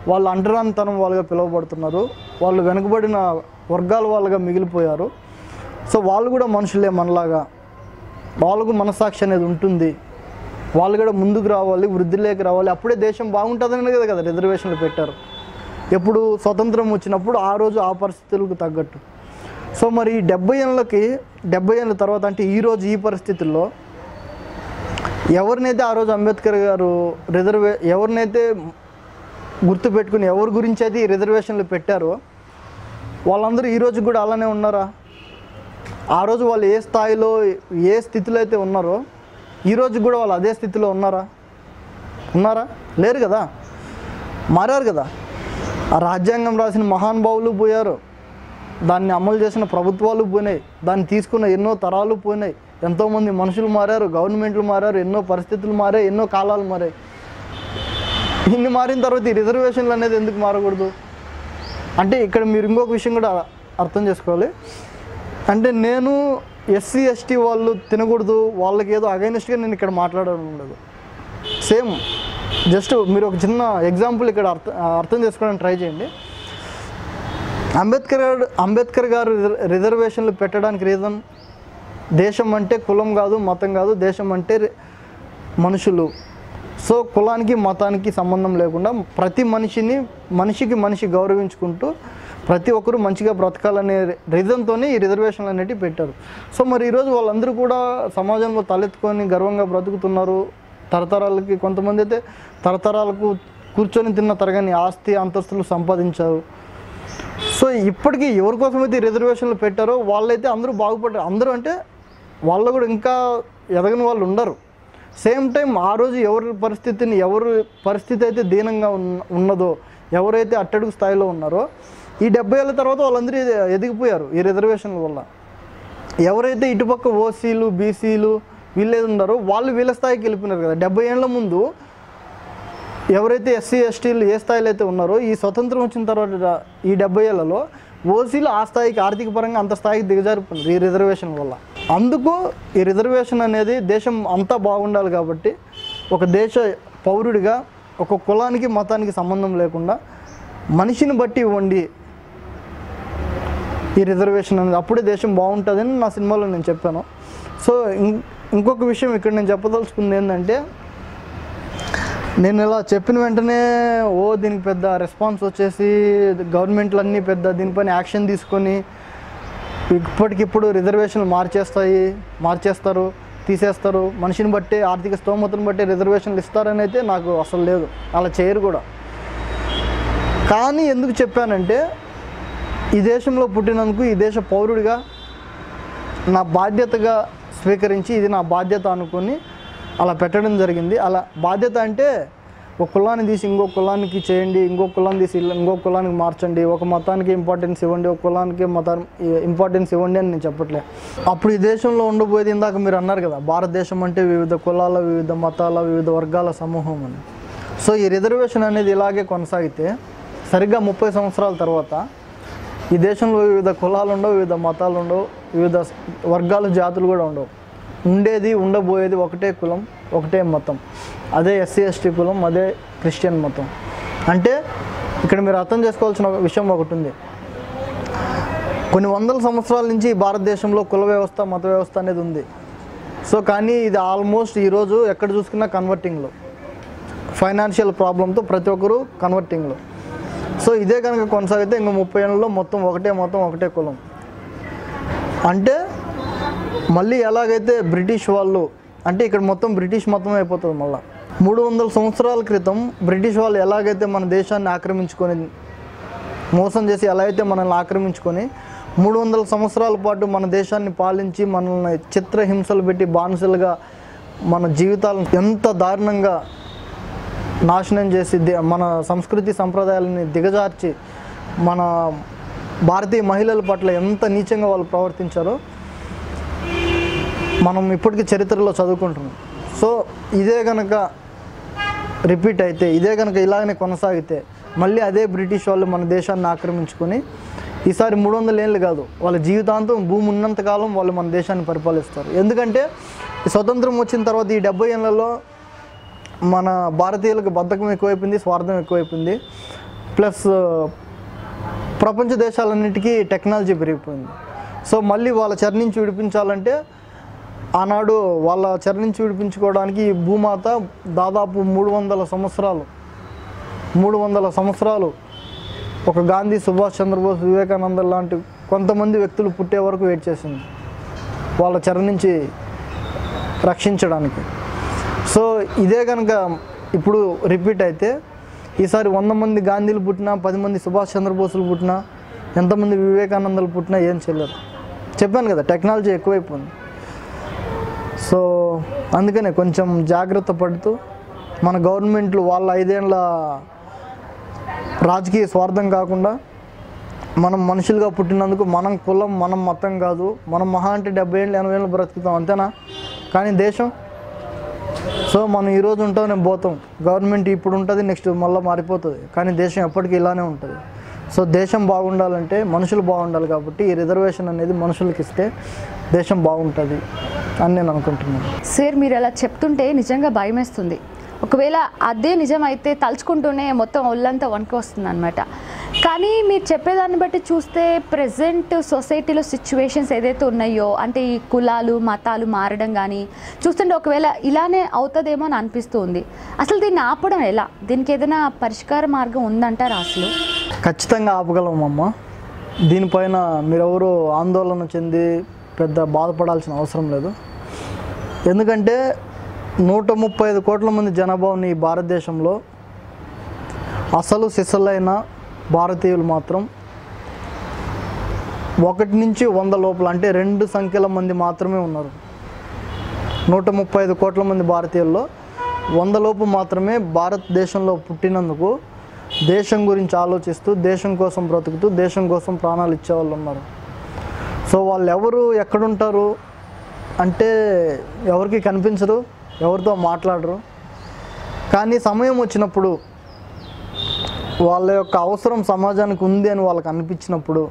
వాళ్ళు అంటరానితనం వాళ్ళుగా పిలువబడుతున్నారు. వాళ్ళు వెనుకబడిన వర్గాల వాళ్ళుగా మిగిలిపోయారు. సో వాళ్ళు కూడా మనుషులే మనలాగా. వాళ్ళకు మనస్సాక్షి అనేది ఉంటుంది. వాళ్ళు కూడా ముందుకు రావాలి, వృద్ధిలోకి రావాలి. అప్పుడే దేశం బాగుంటుందని కదా రిజర్వేషన్లు పెట్టారు. ఎప్పుడు స్వతంత్రం వచ్చినప్పుడు, ఆ రోజు ఆ పరిస్థితులకు తగ్గట్టు. సో మరి 70 ఏళ్ళ తర్వాత అంటే ఈరోజు ఈ పరిస్థితుల్లో ఎవరినైతే ఆ రోజు అంబేద్కర్ గారు ఎవరినైతే గుర్తుపెట్టుకుని ఎవరి గురించి అయితే ఈ రిజర్వేషన్లు పెట్టారో వాళ్ళందరూ ఈరోజు కూడా అలానే ఉన్నారా? ఆ రోజు వాళ్ళు ఏ స్థాయిలో, ఏ స్థితిలో అయితే ఉన్నారో ఈరోజు కూడా వాళ్ళు అదే స్థితిలో ఉన్నారా? లేరు కదా, మారారు కదా. ఆ రాజ్యాంగం రాసిన మహానుభావులు పోయారు, దాన్ని అమలు చేసిన ప్రభుత్వాలు పోయినాయి, దాన్ని తీసుకున్న ఎన్నో తరాలు పోయినాయి, ఎంతోమంది మనుషులు మారారు, గవర్నమెంట్లు మారారు, ఎన్నో పరిస్థితులు మారాయి, ఎన్నో కాలాలు మారాయి. ఇన్ని మారిన తర్వాత ఈ రిజర్వేషన్లు అనేది ఎందుకు మారకూడదు? అంటే ఇక్కడ మీరు ఇంకొక విషయం కూడా అర్థం చేసుకోవాలి. అంటే నేను ఎస్సీ ఎస్టీ వాళ్ళు తినకూడదు, వాళ్ళకి ఏదో అగైనెస్ట్గా నేను ఇక్కడ మాట్లాడడం ఉండదు. సేమ్ జస్ట్ మీరు ఒక చిన్న ఎగ్జాంపుల్ ఇక్కడ అర్థం చేసుకోవడానికి ట్రై చేయండి. అంబేద్కర్ గారు రిజర్వేషన్లు పెట్టడానికి రీజన్, దేశం అంటే కులం కాదు, మతం కాదు, దేశం అంటే మనుషులు. సో కులానికి, మతానికి సంబంధం లేకుండా ప్రతి మనిషికి మనిషి గౌరవించుకుంటూ ప్రతి ఒక్కరూ మంచిగా బ్రతకాలనే రీజన్తోనే ఈ రిజర్వేషన్లు అనేటివి పెట్టారు. సో మరి ఈరోజు వాళ్ళందరూ కూడా సమాజంలో తలెత్తుకొని గర్వంగా బ్రతుకుతున్నారు. తరతరాలకి, కొంతమంది అయితే తరతరాలకు కూర్చొని తిన్న తరగని ఆస్తి అంతస్తులు సంపాదించారు. సో ఇప్పటికీ ఎవరి కోసమైతే రిజర్వేషన్లు పెట్టారో వాళ్ళైతే అందరూ బాగుపడ్డారు. అందరూ అంటే వాళ్ళు కూడా ఇంకా ఎదగని వాళ్ళు ఉండరు. సేమ్ టైం ఆ రోజు ఎవరి పరిస్థితి అయితే దీనంగా ఉన్నదో, ఎవరైతే అట్టడుగు స్థాయిలో ఉన్నారో, ఈ 70 ఏళ్ళ తర్వాత వాళ్ళందరూ ఎదిగిపోయారు ఈ రిజర్వేషన్ల వల్ల. ఎవరైతే ఇటుపక్క ఓసీలు, బీసీలు వీళ్ళేది ఉన్నారో వాళ్ళు వీళ్ళ స్థాయికి వెళ్ళిపోయినారు కదా. 70 ఏళ్ళ ముందు ఎవరైతే ఎస్సీ ఎస్టీలు ఏ స్థాయిలో అయితే ఉన్నారో, ఈ స్వతంత్రం వచ్చిన తర్వాత ఈ 70 ఏళ్లలో ఓసీలు ఆ స్థాయికి, ఆర్థిక పరంగా అంత స్థాయికి దిగజారిపోయినారు ఈ రిజర్వేషన్ వల్ల. అందుకు ఈ రిజర్వేషన్ అనేది దేశం అంతా బాగుండాలి కాబట్టి, ఒక దేశ పౌరుడిగా ఒక కులానికి, మతానికి సంబంధం లేకుండా మనిషిని బట్టి ఇవ్వండి ఈ రిజర్వేషన్ అనేది, అప్పుడే దేశం బాగుంటుందని నా సినిమాలో నేను చెప్పాను. సో ఇంకొక విషయం ఇక్కడ నేను చెప్పదలుచుకుంది ఏంటంటే, నేను ఇలా చెప్పిన వెంటనే దీనికి పెద్ద రెస్పాన్స్ వచ్చేసి గవర్నమెంట్లు అన్నీ పెద్ద దీనిపైన యాక్షన్ తీసుకొని ఇప్పటికిప్పుడు రిజర్వేషన్లు మార్చేస్తారు, తీసేస్తారు, మనిషిని బట్టి, ఆర్థిక స్తోమతను బట్టి రిజర్వేషన్లు ఇస్తారని అయితే నాకు అసలు లేదు. అలా చేయరు కూడా. కానీ ఎందుకు చెప్పానంటే, ఈ దేశంలో పుట్టినందుకు ఈ దేశ పౌరుడిగా నా బాధ్యతగా స్వీకరించి, ఇది నా బాధ్యత అనుకొని అలా పెట్టడం జరిగింది. అలా బాధ్యత అంటే ఒక కులాన్ని తీసి ఇంకో కులానికి చేయండి, ఇంకో కులాన్ని తీసి ఇంకో కులానికి మార్చండి, ఒక మతానికి ఇంపార్టెన్స్ ఇవ్వండి, ఒక కులానికి ఇంపార్టెన్స్ ఇవ్వండి అని నేను చెప్పట్లే. అప్పుడు ఈ దేశంలో ఉండబోయేది ఇందాక మీరు అన్నారు కదా, భారతదేశం అంటే వివిధ కులాల, వివిధ మతాల, వివిధ వర్గాల సమూహం అని. సో ఈ రిజర్వేషన్ అనేది ఇలాగే కొనసాగితే సరిగ్గా 30 సంవత్సరాల తర్వాత ఈ దేశంలో వివిధ కులాలు ఉండవు, వివిధ మతాలు ఉండవు, వివిధ వర్గాలు, జాతులు కూడా ఉండవు. ఉండబోయేది ఒకటే కులం, ఒకటే మతం, అదే ఎస్సీ ఎస్టీ కులం, అదే క్రిస్టియన్ మతం. అంటే ఇక్కడ మీరు అర్థం చేసుకోవాల్సిన విషయం ఒకటి ఉంది. కొన్ని వందల సంవత్సరాల నుంచి భారతదేశంలో కుల వ్యవస్థ, మత వ్యవస్థ అనేది ఉంది. సో కానీ ఇది ఆల్మోస్ట్ ఈరోజు ఎక్కడ చూసుకున్నా కన్వర్టింగ్లో, ఫైనాన్షియల్ ప్రాబ్లంతో ప్రతి ఒక్కరు కన్వర్టింగ్లో. సో ఇదే కనుక కొనసాగితే ఇంకో 30 ఏళ్ళలో మొత్తం ఒకటే మతం, ఒకటే కులం. అంటే మళ్ళీ ఎలాగైతే బ్రిటిష్ వాళ్ళు, అంటే ఇక్కడ మొత్తం బ్రిటిష్ మతం అయిపోతుంది. మళ్ళీ 300 సంవత్సరాల క్రితం బ్రిటిష్ వాళ్ళు ఎలాగైతే మన దేశాన్ని ఆక్రమించుకొని మోసం చేసి ఎలా అయితే మనల్ని ఆక్రమించుకొని 300 సంవత్సరాల పాటు మన దేశాన్ని పాలించి మనల్ని చిత్రహింసలు పెట్టి బానిసలుగా మన జీవితాలను ఎంత దారుణంగా నాశనం చేసి మన సంస్కృతి సంప్రదాయాలని దిగజార్చి మన భారతీయ మహిళల పట్ల ఎంత నీచంగా వాళ్ళు ప్రవర్తించారో మనం ఇప్పటికీ చరిత్రలో చదువుకుంటున్నాం. సో ఇదే కనుక రిపీట్ అయితే, ఇదే కనుక ఇలాగనే కొనసాగితే మళ్ళీ అదే బ్రిటిష్ వాళ్ళు మన దేశాన్ని ఆక్రమించుకొని ఈసారి 300 ఏళ్ళు కాదు, వాళ్ళ జీవితాంతం భూమి ఉన్నంతకాలం వాళ్ళు మన దేశాన్ని పరిపాలిస్తారు. ఎందుకంటే స్వతంత్రం వచ్చిన తర్వాత ఈ 70 ఏళ్లలో మన భారతీయులకు బద్ధకం ఎక్కువైపోయింది, స్వార్థం ఎక్కువైపోయింది. ప్లస్ ప్రపంచ దేశాలన్నిటికీ టెక్నాలజీ పెరిగిపోయింది. సో మళ్ళీ వాళ్ళ చెర నుంచి విడిపించాలంటే ఆనాడు వాళ్ళ చెర నుంచి విడిపించుకోవడానికి ఈ భూమాత దాదాపు 300 సంవత్సరాలు ఒక గాంధీ, సుభాష్ చంద్రబోస్, వివేకానంద లాంటి కొంతమంది వ్యక్తులు పుట్టే వరకు వెయిట్ చేసింది వాళ్ళ చెర నుంచి రక్షించడానికి. సో ఇదే కనుక ఇప్పుడు రిపీట్ అయితే ఈసారి 100 మంది గాంధీలు పుట్టినా, 10 మంది సుభాష్ చంద్రబోసులు పుట్టినా, ఎంతమంది వివేకానందలు పుట్టినా ఏం చేయలేరు. చెప్పాను కదా, టెక్నాలజీ ఎక్కువైపోయింది. సో అందుకనే కొంచెం జాగ్రత్త పడుతూ మన గవర్నమెంట్లు వాళ్ళ 5 ఏళ్ళ రాజకీయ స్వార్థం కాకుండా మనం మనుషులుగా పుట్టినందుకు మనం కులం, మనం మతం కాదు, మనం మహా అంటే 70 ఏళ్ళు 80 ఏళ్ళు బ్రతుకుతాం అంతేనా. కానీ దేశం, సో మనం ఈరోజు ఉంటాం, నేను పోతాం. గవర్నమెంట్ ఇప్పుడు ఉంటుంది, నెక్స్ట్ మళ్ళీ మారిపోతుంది. కానీ దేశం ఎప్పటికీ ఇలానే ఉంటుంది. సో దేశం బాగుండాలంటే మనుషులు బాగుండాలి. కాబట్టి ఈ రిజర్వేషన్ అనేది మనుషులకి ఇస్తే దేశం బాగుంటుంది అని నేను అనుకుంటున్నాను. సార్ మీరు అలా చెప్తుంటే నిజంగా భయం వేస్తుంది. ఒకవేళ అదే నిజమైతే తలుచుకుంటూనే మొత్తం ఒళ్ళంతా వణుకు వస్తుంది అనమాట. కానీ మీరు చెప్పేదాన్ని బట్టి చూస్తే ప్రజెంట్ సొసైటీలో సిచ్యువేషన్స్ ఏదైతే ఉన్నాయో, అంటే ఈ కులాలు మతాలు మారడం కానీ చూస్తుంటే ఒకవేళ ఇలానే అవుతుందేమో అని అనిపిస్తుంది. అసలు దీన్ని ఆపడం ఎలా? దీనికి ఏదైనా పరిష్కార మార్గం ఉందంటారా? అసలు ఖచ్చితంగా ఆపగలమమ్మ. దీనిపైన మీరెవరూ ఆందోళన చెంది పెద్ద బాధపడాల్సిన అవసరం లేదు. ఎందుకంటే 135 కోట్ల మంది జనాభా ఉన్న ఈ భారతదేశంలో అసలు సిసలైన భారతీయులు మాత్రం 1 నుంచి 100 లోపల, అంటే 2 సంఖ్యల మంది మాత్రమే ఉన్నారు. 135 కోట్ల మంది భారతీయుల్లో 100 లోపు మాత్రమే భారతదేశంలో పుట్టినందుకు దేశం గురించి ఆలోచిస్తూ, దేశం కోసం బ్రతుకుతూ, దేశం కోసం ప్రాణాలు ఇచ్చేవాళ్ళు ఉన్నారు. సో వాళ్ళు ఎవరు ఎక్కడుంటారు అంటే ఎవరికి కనిపించరు, ఎవరితో మాట్లాడరు. కానీ సమయం వచ్చినప్పుడు వాళ్ళ యొక్క అవసరం సమాజానికి ఉంది అని వాళ్ళకి అనిపించినప్పుడు,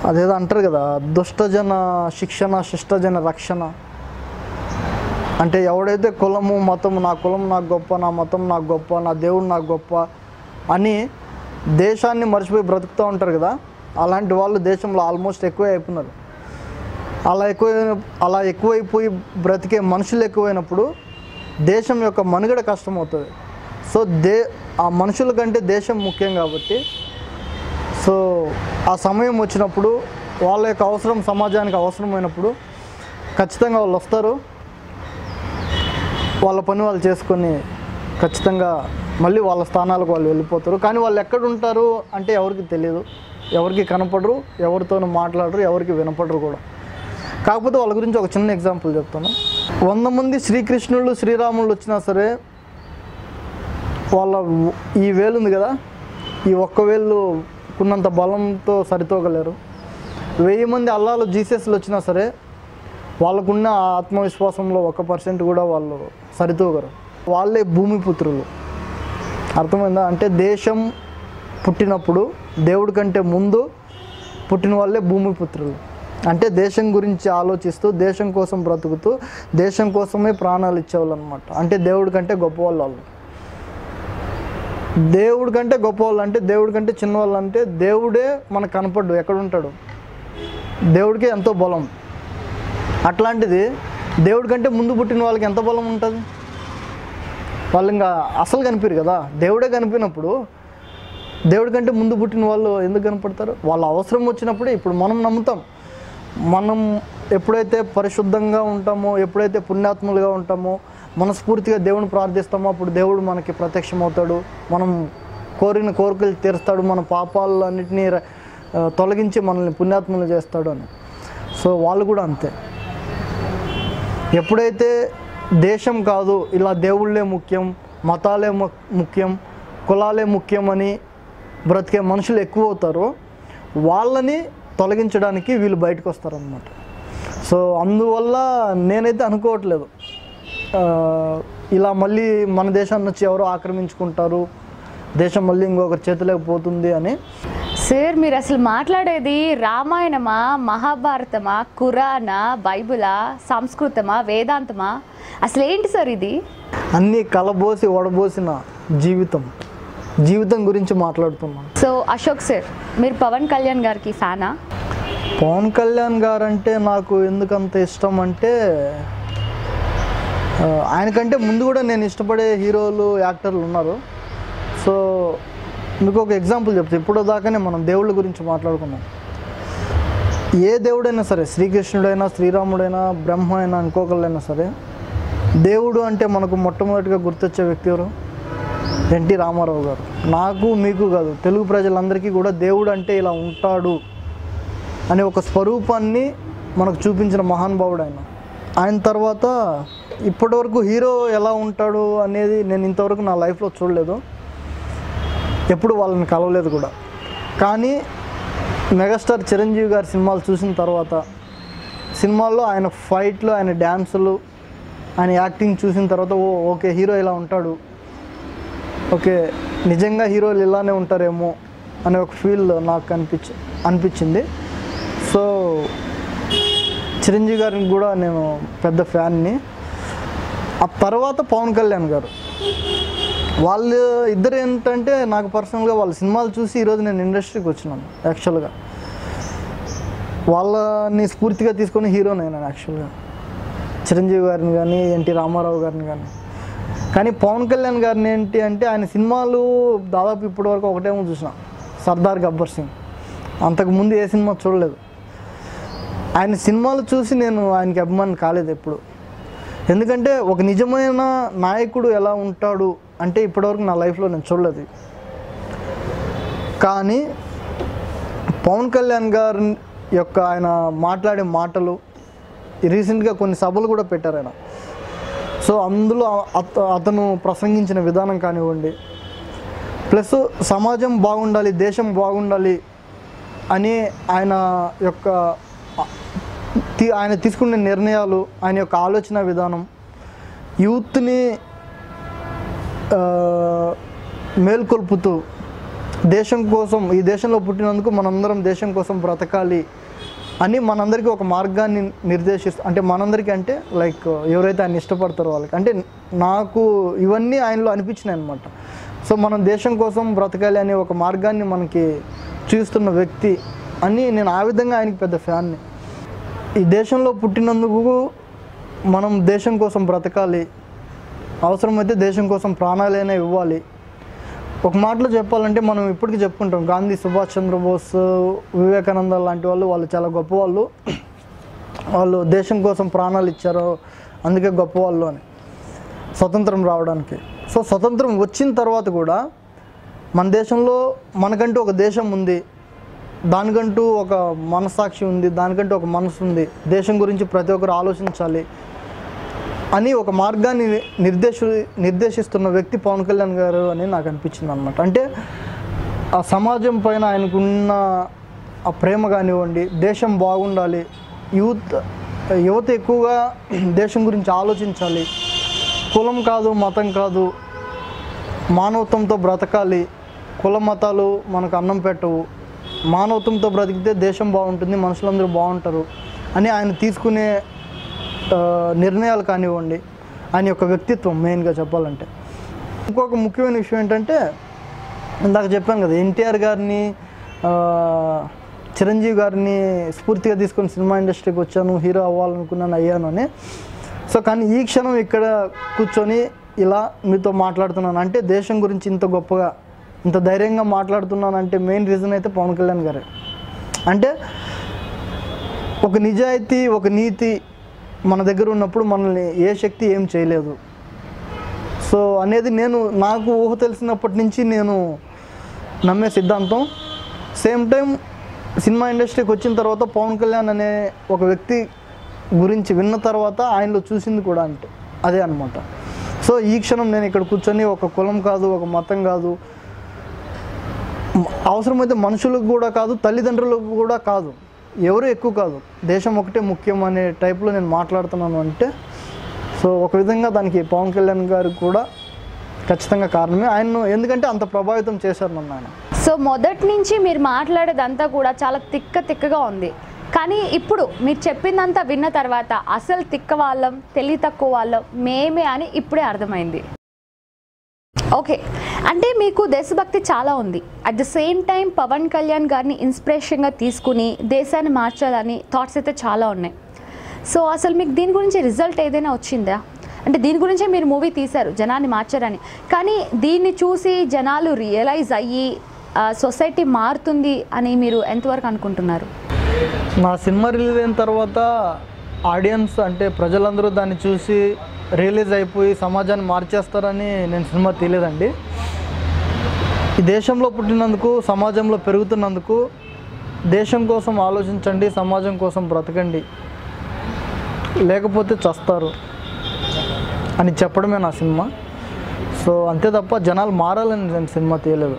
అదేదో అంటారు కదా, దుష్టజన శిక్షణ శిష్టజన రక్షణ. అంటే ఎవడైతే కులము మతము, నా కులం నాకు గొప్ప, నా మతం నాకు గొప్ప, నా దేవుడు నాకు గొప్ప అని దేశాన్ని మర్చిపోయి బ్రతుకుతూ ఉంటారు కదా, అలాంటి వాళ్ళు దేశంలో ఆల్మోస్ట్ ఎక్కువే అయిపోయినారు. అలా ఎక్కువైపోయి బ్రతికే మనుషులు ఎక్కువైనప్పుడు దేశం యొక్క మనుగడ కష్టమవుతుంది. సో ఆ మనుషుల కంటే దేశం ముఖ్యం కాబట్టి, సో ఆ సమయం వచ్చినప్పుడు వాళ్ళ యొక్క అవసరం సమాజానికి అవసరమైనప్పుడు ఖచ్చితంగా వాళ్ళు వస్తారు, వాళ్ళ పని వాళ్ళు చేసుకొని ఖచ్చితంగా మళ్ళీ వాళ్ళ స్థానాలకు వాళ్ళు వెళ్ళిపోతారు. కానీ వాళ్ళు ఎక్కడ ఉంటారు అంటే ఎవరికి తెలియదు, ఎవరికి కనపడరు, ఎవరితోనూ మాట్లాడరు, ఎవరికి వినపడరు కూడా. కాకపోతే వాళ్ళ గురించి ఒక చిన్న ఎగ్జాంపుల్ చెప్తాను. 100 మంది శ్రీకృష్ణుళ్ళు శ్రీరాములు వచ్చినా సరే వాళ్ళ ఈ వేలు ఉంది కదా, ఈ ఒక్క వేలు ఉన్నంత బలంతో సరితూగలేరు. 1000 మంది అల్లాలు జీసస్లు వచ్చినా సరే వాళ్ళకున్న ఆత్మవిశ్వాసంలో 1% కూడా వాళ్ళు సరితూగరు. వాళ్ళే భూమిపుత్రులు. అర్థమైందా? అంటే దేశం పుట్టినప్పుడు దేవుడి కంటే ముందు పుట్టిన వాళ్ళే భూమిపుత్రులు. అంటే దేశం గురించి ఆలోచిస్తూ దేశం కోసం బ్రతుకుతూ దేశం కోసమే ప్రాణాలు ఇచ్చేవాళ్ళు అనమాట. అంటే దేవుడి కంటే గొప్పవాళ్ళు వాళ్ళు. దేవుడి కంటే గొప్పవాళ్ళు అంటే దేవుడి కంటే చిన్నవాళ్ళు అంటే దేవుడే మనకు కనపడ్డు, ఎక్కడ ఉంటాడు, దేవుడికే ఎంతో బలం. అట్లాంటిది దేవుడి కంటే ముందు పుట్టిన వాళ్ళకి ఎంత బలం ఉంటుంది? వాళ్ళు ఇంకా అసలు కనిపించరు కదా. దేవుడే కనిపినప్పుడు దేవుడి కంటే ముందు పుట్టిన వాళ్ళు ఎందుకు కనపడతారు? వాళ్ళ అవసరం వచ్చినప్పుడే. ఇప్పుడు మనం నమ్ముతాం, మనం ఎప్పుడైతే పరిశుద్ధంగా ఉంటామో, ఎప్పుడైతే పుణ్యాత్ములుగా ఉంటామో, మనస్ఫూర్తిగా దేవుని ప్రార్థిస్తామో అప్పుడు దేవుడు మనకి ప్రత్యక్షమవుతాడు, మనం కోరిన కోరికలు తీరుస్తాడు, మన పాపాలన్నింటినీ తొలగించి మనల్ని పుణ్యాత్ములు చేస్తాడు అని. సో వాళ్ళు కూడా అంతే. ఎప్పుడైతే దేశం కాదు, ఇలా దేవుళ్ళే ముఖ్యం, మతాలే ముఖ్యం, కులాలే ముఖ్యం అని బ్రతికే మనుషులు ఎక్కువ అవుతారో వాళ్ళని తొలగించడానికి వీళ్ళు బయటకు వస్తారన్నమాట. సో అందువల్ల నేనైతే అనుకోవట్లేదు ఇలా మళ్ళీ మన దేశాన్ని వచ్చి ఎవరో ఆక్రమించుకుంటారు, దేశం మళ్ళీ ఇంకొకరి చేతిలోకి పోతుంది అని. సార్ మీరు అసలు మాట్లాడేది రామాయణమా, మహాభారతమా, ఖురానా, బైబులా, సంస్కృతమా, వేదాంతమా? అసలు ఏంటి సార్ ఇది? అన్నీ కలబోసి వడబోసిన జీవితం గురించి మాట్లాడుతున్నాను. సో అశోక్ సార్, మీరు పవన్ కళ్యాణ్ గారికి ఫ్యానా? పవన్ కళ్యాణ్ గారు అంటే నాకు ఎందుకంత ఇష్టం అంటే ఆయనకంటే ముందు కూడా నేను ఇష్టపడే హీరోలు, యాక్టర్లు ఉన్నారు. సో మీకు ఒక ఎగ్జాంపుల్ చెప్తాను. ఇప్పుడు దాకానే మనం దేవుళ్ళ గురించి మాట్లాడుకున్నాం. ఏ దేవుడైనా సరే, శ్రీకృష్ణుడైనా, శ్రీరాముడైనా, బ్రహ్మ అయినా, ఇంకొకళ్ళైనా సరే, దేవుడు అంటే మనకు మొట్టమొదటిగా గుర్తొచ్చే వ్యక్తి ఎవరు? ఎన్టీ రామారావు గారు. నాకు మీకు కాదు, తెలుగు ప్రజలందరికీ కూడా దేవుడు అంటే ఇలా ఉంటాడు అనే ఒక స్వరూపాన్ని మనకు చూపించిన మహానుభావుడు ఆయన. ఆయన తర్వాత ఇప్పటివరకు హీరో ఎలా ఉంటాడు అనేది నేను ఇంతవరకు నా లైఫ్లో చూడలేదు, ఎప్పుడు వాళ్ళని కలవలేదు కూడా. కానీ మెగాస్టార్ చిరంజీవి గారి సినిమాలు చూసిన తర్వాత, సినిమాల్లో ఆయన ఫైట్లు, ఆయన డ్యాన్సులు, ఆయన యాక్టింగ్ చూసిన తర్వాత ఓకే హీరో ఇలా ఉంటాడు, ఓకే నిజంగా హీరోలు ఇలానే ఉంటారేమో అనే ఒక ఫీల్ నాకు అనిపించింది. సో చిరంజీవి గారికి కూడా నేను పెద్ద ఫ్యాన్ని. ఆ తర్వాత పవన్ కళ్యాణ్ గారు. వాళ్ళు ఇద్దరు ఏంటంటే నాకు పర్సనల్గా వాళ్ళ సినిమాలు చూసి ఈరోజు నేను ఇండస్ట్రీకి వచ్చినాను. యాక్చువల్గా వాళ్ళని స్ఫూర్తిగా తీసుకొని హీరోని అయినాను యాక్చువల్గా, చిరంజీవి గారిని కానీ, ఎన్టీ రామారావు గారిని కానీ. కానీ పవన్ కళ్యాణ్ గారిని ఏంటి అంటే ఆయన సినిమాలు దాదాపు ఇప్పటివరకు ఒకటేమో చూసిన, సర్దార్ గబ్బర్ సింగ్. అంతకుముందు ఏ సినిమా చూడలేదు. ఆయన సినిమాలు చూసి నేను ఆయనకి అభిమాని కాలేదు ఎప్పుడు. ఎందుకంటే ఒక నిజమైన నాయకుడు ఎలా ఉంటాడు అంటే ఇప్పటివరకు నా లైఫ్లో నేను చూడలేదు. కానీ పవన్ కళ్యాణ్ గారి యొక్క ఆయన మాట్లాడే మాటలు, రీసెంట్గా కొన్ని సభలు కూడా పెట్టారు ఆయన. సో అందులో అతను ప్రసంగించిన విధానం కానివ్వండి, ప్లస్ సమాజం బాగుండాలి, దేశం బాగుండాలి అని ఆయన తీసుకునే నిర్ణయాలు, ఆయన యొక్క ఆలోచన విధానం, యూత్ని మేల్కొల్పుతూ దేశం కోసం, ఈ దేశంలో పుట్టినందుకు మనందరం దేశం కోసం బ్రతకాలి అని మనందరికీ ఒక మార్గాన్ని నిర్దేశిస్తూ, అంటే మనందరికీ అంటే లైక్ ఎవరైతే ఆయన ఇష్టపడతారో వాళ్ళకి, అంటే నాకు ఇవన్నీ ఆయనలో అనిపించినాయి అనమాట. సో మనం దేశం కోసం బ్రతకాలి అనే ఒక మార్గాన్ని మనకి చూస్తున్న వ్యక్తి అని నేను ఆ విధంగా ఆయనకి పెద్ద ఫ్యాన్ని. ఈ దేశంలో పుట్టినందుకు మనం దేశం కోసం బ్రతకాలి, అవసరమైతే దేశం కోసం ప్రాణాలైనా ఇవ్వాలి. ఒక మాటలో చెప్పాలంటే మనం ఇప్పటికీ చెప్పుకుంటాం, గాంధీ, సుభాష్ చంద్రబోస్, వివేకానంద లాంటి వాళ్ళు చాలా గొప్పవాళ్ళు, వాళ్ళు దేశం కోసం ప్రాణాలు ఇచ్చారు, అందుకే గొప్పవాళ్ళు అని, స్వతంత్రం రావడానికి. సో స్వతంత్రం వచ్చిన తర్వాత కూడా మన దేశంలో మనకంటూ ఒక దేశం ఉంది, దానికంటూ ఒక మనస్సాక్షి ఉంది, దానికంటూ ఒక మనసు ఉంది, దేశం గురించి ప్రతి ఒక్కరు ఆలోచించాలి అని ఒక మార్గాన్ని నిర్దేశిస్తున్న వ్యక్తి పవన్ కళ్యాణ్ గారు అని నాకు అనిపించింది అనమాట. అంటే ఆ సమాజం పైన ఆయనకున్న ఆ ప్రేమ కానివ్వండి, దేశం బాగుండాలి, యువత ఎక్కువగా దేశం గురించి ఆలోచించాలి, కులం కాదు మతం కాదు మానవత్వంతో బ్రతకాలి, కుల మతాలు మనకు అన్నం పెట్టవు, మానవత్వంతో బ్రతికితే దేశం బాగుంటుంది, మనుషులందరూ బాగుంటారు అని ఆయన తీసుకునే నిర్ణయాలు కానివ్వండి, ఆయన యొక్క వ్యక్తిత్వం మెయిన్గా చెప్పాలంటే. ఇంకొక ముఖ్యమైన విషయం ఏంటంటే, ఇందాక చెప్పాను కదా, ఎన్టీఆర్ గారిని చిరంజీవి గారిని స్ఫూర్తిగా తీసుకొని సినిమా ఇండస్ట్రీకి వచ్చాను, హీరో అవ్వాలనుకున్నాను, అయ్యాను అని. సో కానీ ఈ క్షణం ఇక్కడ కూర్చొని ఇలా మీతో మాట్లాడుతున్నాను అంటే, దేశం గురించి ఇంత గొప్పగా ఇంత ధైర్యంగా మాట్లాడుతున్నాను అంటే మెయిన్ రీజన్ అయితే పవన్ కళ్యాణ్ గారే. అంటే ఒక నిజాయితీ, ఒక నీతి మన దగ్గర ఉన్నప్పుడు మనల్ని ఏ శక్తి ఏం చేయలేదు. సో అనేది నాకు ఊహ తెలిసినప్పటి నుంచి నేను నమ్మే సిద్ధాంతం. సేమ్ టైం సినిమా ఇండస్ట్రీకి వచ్చిన తర్వాత పవన్ కళ్యాణ్ అనే ఒక వ్యక్తి గురించి విన్న తర్వాత ఆయనలో చూసింది కూడా అంటే అదే అనమాట. సో ఈ క్షణం నేను ఇక్కడ కూర్చొని ఒక కులం కాదు, ఒక మతం కాదు, అవసరమైతే మనుషులకు కూడా కాదు, తల్లిదండ్రులకు కూడా కాదు, ఎవరు ఎక్కువ కాదు, దేశం ఒకటే ముఖ్యం అనే టైప్లో నేను మాట్లాడుతున్నాను అంటే, సో ఒక విధంగా దానికి పవన్ కళ్యాణ్ గారు కూడా ఖచ్చితంగా కారణమే. ఆయన్ను ఎందుకంటే అంత ప్రభావితం చేశారు నన్ను ఆయన. సో మొదటి నుంచి మీరు మాట్లాడేదంతా కూడా చాలా తిక్కగా ఉంది, కానీ ఇప్పుడు మీరు చెప్పిందంతా విన్న తర్వాత అసలు తిక్క వాళ్ళం, తెలివి తక్కువ వాళ్ళం మేమే అని ఇప్పుడే అర్థమైంది. ఓకే, అంటే మీకు దేశభక్తి చాలా ఉంది, at the same time Pawan Kalyan గారిని ఇన్స్పిరేషన్గా తీసుకుని దేశాన్ని మార్చాలని థాట్స్ అయితే చాలా ఉన్నాయి. సో అసలు మీకు దీని గురించి రిజల్ట్ ఏదైనా వచ్చిందా? అంటే దీని గురించే మీరు మూవీ తీశారు, జనాన్ని మార్చారని, కానీ దీన్ని చూసి జనాలు రియలైజ్ అయ్యి సొసైటీ మారుతుంది అని మీరు ఎంతవరకు అనుకుంటున్నారు? నా సినిమా రిలీజ్ అయిన తర్వాత ఆడియన్స్ అంటే ప్రజలందరూ దాన్ని చూసి రియలైజ్ అయిపోయి సమాజాన్ని మార్చేస్తారని నేను సినిమా తీయలేదండి. ఈ దేశంలో పుట్టినందుకు, సమాజంలో పెరుగుతున్నందుకు దేశం కోసం ఆలోచించండి, సమాజం కోసం బ్రతకండి, లేకపోతే చస్తారు అని చెప్పడమే నా సినిమా. సో అంతే తప్ప జనాలు మారాలని నేను సినిమా తీయలేదు,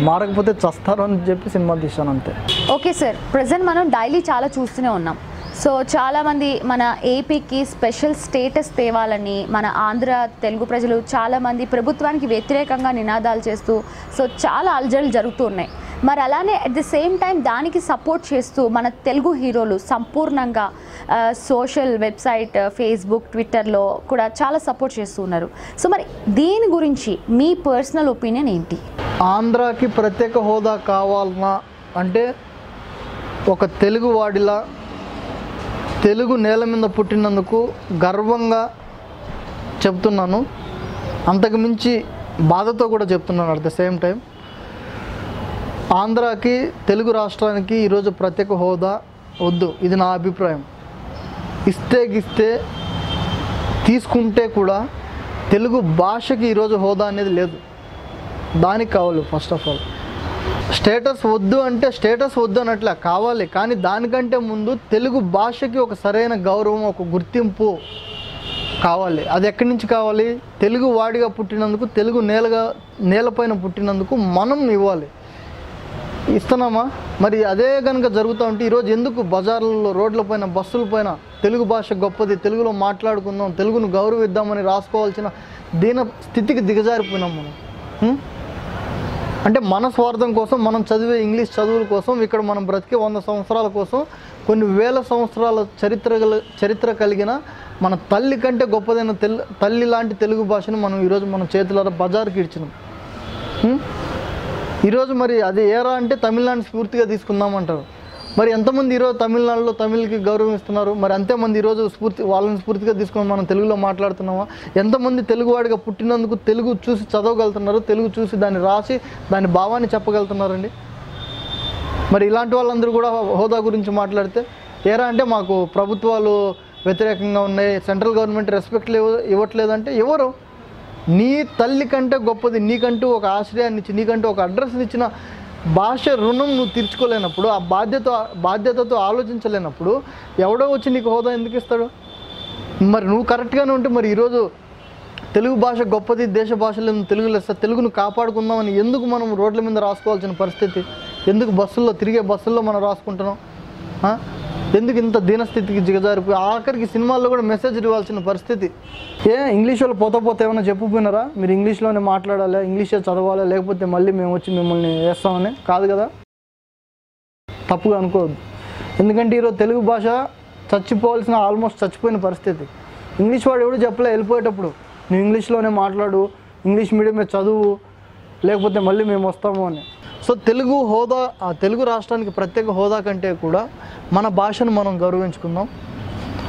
మారకపోతే చస్తారు అని చెప్పి సినిమా తీశాను అంతే. ఓకే సార్, ప్రజెంట్ మనం డైలీ చాలా చూస్తూనే ఉన్నాం. సో చాలామంది మన ఏపీకి స్పెషల్ స్టేటస్ తేవాలని మన ఆంధ్ర తెలుగు ప్రజలు చాలామంది ప్రభుత్వానికి వ్యతిరేకంగా నినాదాలు చేస్తూ సో చాలా అలజడులు జరుగుతూ ఉన్నాయి. మరి అలానే అట్ ది సేమ్ టైం దానికి సపోర్ట్ చేస్తూ మన తెలుగు హీరోలు సంపూర్ణంగా సోషల్ వెబ్సైట్, ఫేస్బుక్, ట్విట్టర్లో కూడా చాలా సపోర్ట్ చేస్తూ ఉన్నారు. సో మరి దీని గురించి మీ పర్సనల్ ఒపీనియన్ ఏంటి? ఆంధ్రాకి ప్రత్యేక హోదా కావాలన్నా అంటే ఒక తెలుగు వాడిలా తెలుగు నేల మీద పుట్టినందుకు గర్వంగా చెప్తున్నాను, అంతకు మించి బాధతో కూడా చెప్తున్నాను. అట్ ద సేమ్ టైం ఆంధ్రాకి, తెలుగు రాష్ట్రానికి ఈరోజు ప్రత్యేక హోదా వద్దు, ఇది నా అభిప్రాయం. ఇస్తే తీసుకుంటే కూడా తెలుగు భాషకి ఈరోజు హోదా అనేది లేదు, దానికి కావాలి. ఫస్ట్ ఆఫ్ ఆల్ స్టేటస్ వద్దు అంటే స్టేటస్ వద్దు అన్నట్లే కావాలి, కానీ దానికంటే ముందు తెలుగు భాషకి ఒక సరైన గౌరవం, ఒక గుర్తింపు కావాలి. అది ఎక్కడి నుంచి కావాలి? తెలుగు వాడిగా పుట్టినందుకు, తెలుగు నేలపైన పుట్టినందుకు మనం ఇవ్వాలి. ఇస్తున్నామా? మరి అదే కనుక జరుగుతూ ఉంటే ఈరోజు ఎందుకు బజార్లలో, రోడ్లపైన, బస్సులపైన తెలుగు భాష గొప్పది, తెలుగులో మాట్లాడుకుందాం, తెలుగును గౌరవిద్దామని రాసుకోవాల్సిన దీన స్థితికి దిగజారిపోయినాం మనం. అంటే మన స్వార్థం కోసం, మనం చదివే ఇంగ్లీష్ చదువుల కోసం, ఇక్కడ మనం బ్రతికే 100 సంవత్సరాల కోసం, కొన్ని వేల సంవత్సరాల చరిత్ర కలిగిన మన తల్లి కంటే గొప్పదైన తల్లి లాంటి తెలుగు భాషను మనం ఈరోజు మన చేతులారా బజార్కి ఇచ్చినాం. ఈరోజు మరి అది ఏరా అంటే తమిళనాడు స్ఫూర్తిగా తీసుకుందామంటారు. మరి ఎంతమంది ఈరోజు తమిళనాడులో తమిళ్కి గౌరవం ఇస్తున్నారు? మరి అంతేమంది ఈరోజు వాళ్ళని స్ఫూర్తిగా తీసుకొని మనం తెలుగులో మాట్లాడుతున్నామా? ఎంతమంది తెలుగువాడిగా పుట్టినందుకు తెలుగు చూసి చదవగలుగుతున్నారు, తెలుగు చూసి దాన్ని రాసి దాని భావాన్ని చెప్పగలుగుతున్నారండి? మరి ఇలాంటి వాళ్ళందరూ కూడా హోదా గురించి మాట్లాడితే ఏరా అంటే మాకు ప్రభుత్వాలు వ్యతిరేకంగా ఉన్నాయి, సెంట్రల్ గవర్నమెంట్ రెస్పెక్ట్ ఇవ్వట్లేదంటే ఎవరు? నీ తల్లి కంటే గొప్పది, నీకంటూ ఒక ఆశ్రయాన్ని ఇచ్చి, నీకంటూ ఒక అడ్రస్ని ఇచ్చిన భాష రుణం నువ్వు తీర్చుకోలేనప్పుడు, ఆ బాధ్యతతో ఆలోచించలేనప్పుడు ఎవడో వచ్చి నీకు హోదా ఎందుకు ఇస్తాడు? మరి నువ్వు కరెక్ట్గానే ఉంటే మరి ఈరోజు తెలుగు భాష గొప్పది, దేశ భాషలో తెలుగులో తెలుగును కాపాడుకుందామని ఎందుకు మనం రోడ్ల మీద రాసుకోవాల్సిన పరిస్థితి? ఎందుకు తిరిగే బస్సుల్లో మనం రాసుకుంటున్నాం? ఎందుకు ఇంత దీనస్థితికి దిగజారిపోయి ఆఖరికి సినిమాల్లో కూడా మెసేజ్ ఇవ్వాల్సిన పరిస్థితి? ఇంగ్లీష్ వాళ్ళు పోతే ఏమైనా చెప్పిపోయినారా? మీరు ఇంగ్లీష్లోనే మాట్లాడాలి, ఇంగ్లీషే చదవాలి, లేకపోతే మళ్ళీ మేము వచ్చి మిమ్మల్ని వేస్తామని కాదు కదా. తప్పుగా అనుకోవద్దు. ఎందుకంటే ఈరోజు తెలుగు భాష ఆల్మోస్ట్ చచ్చిపోయిన పరిస్థితి. ఇంగ్లీష్ వాడు ఎవడు చెప్పలే వెళ్ళిపోయేటప్పుడు నువ్వు ఇంగ్లీష్లోనే మాట్లాడు, ఇంగ్లీష్ మీడియమే చదువు, లేకపోతే మళ్ళీ మేము వస్తాము అని. సో తెలుగు రాష్ట్రానికి ప్రత్యేక హోదా కంటే కూడా మన భాషను మనం గౌరవించుకుందాం.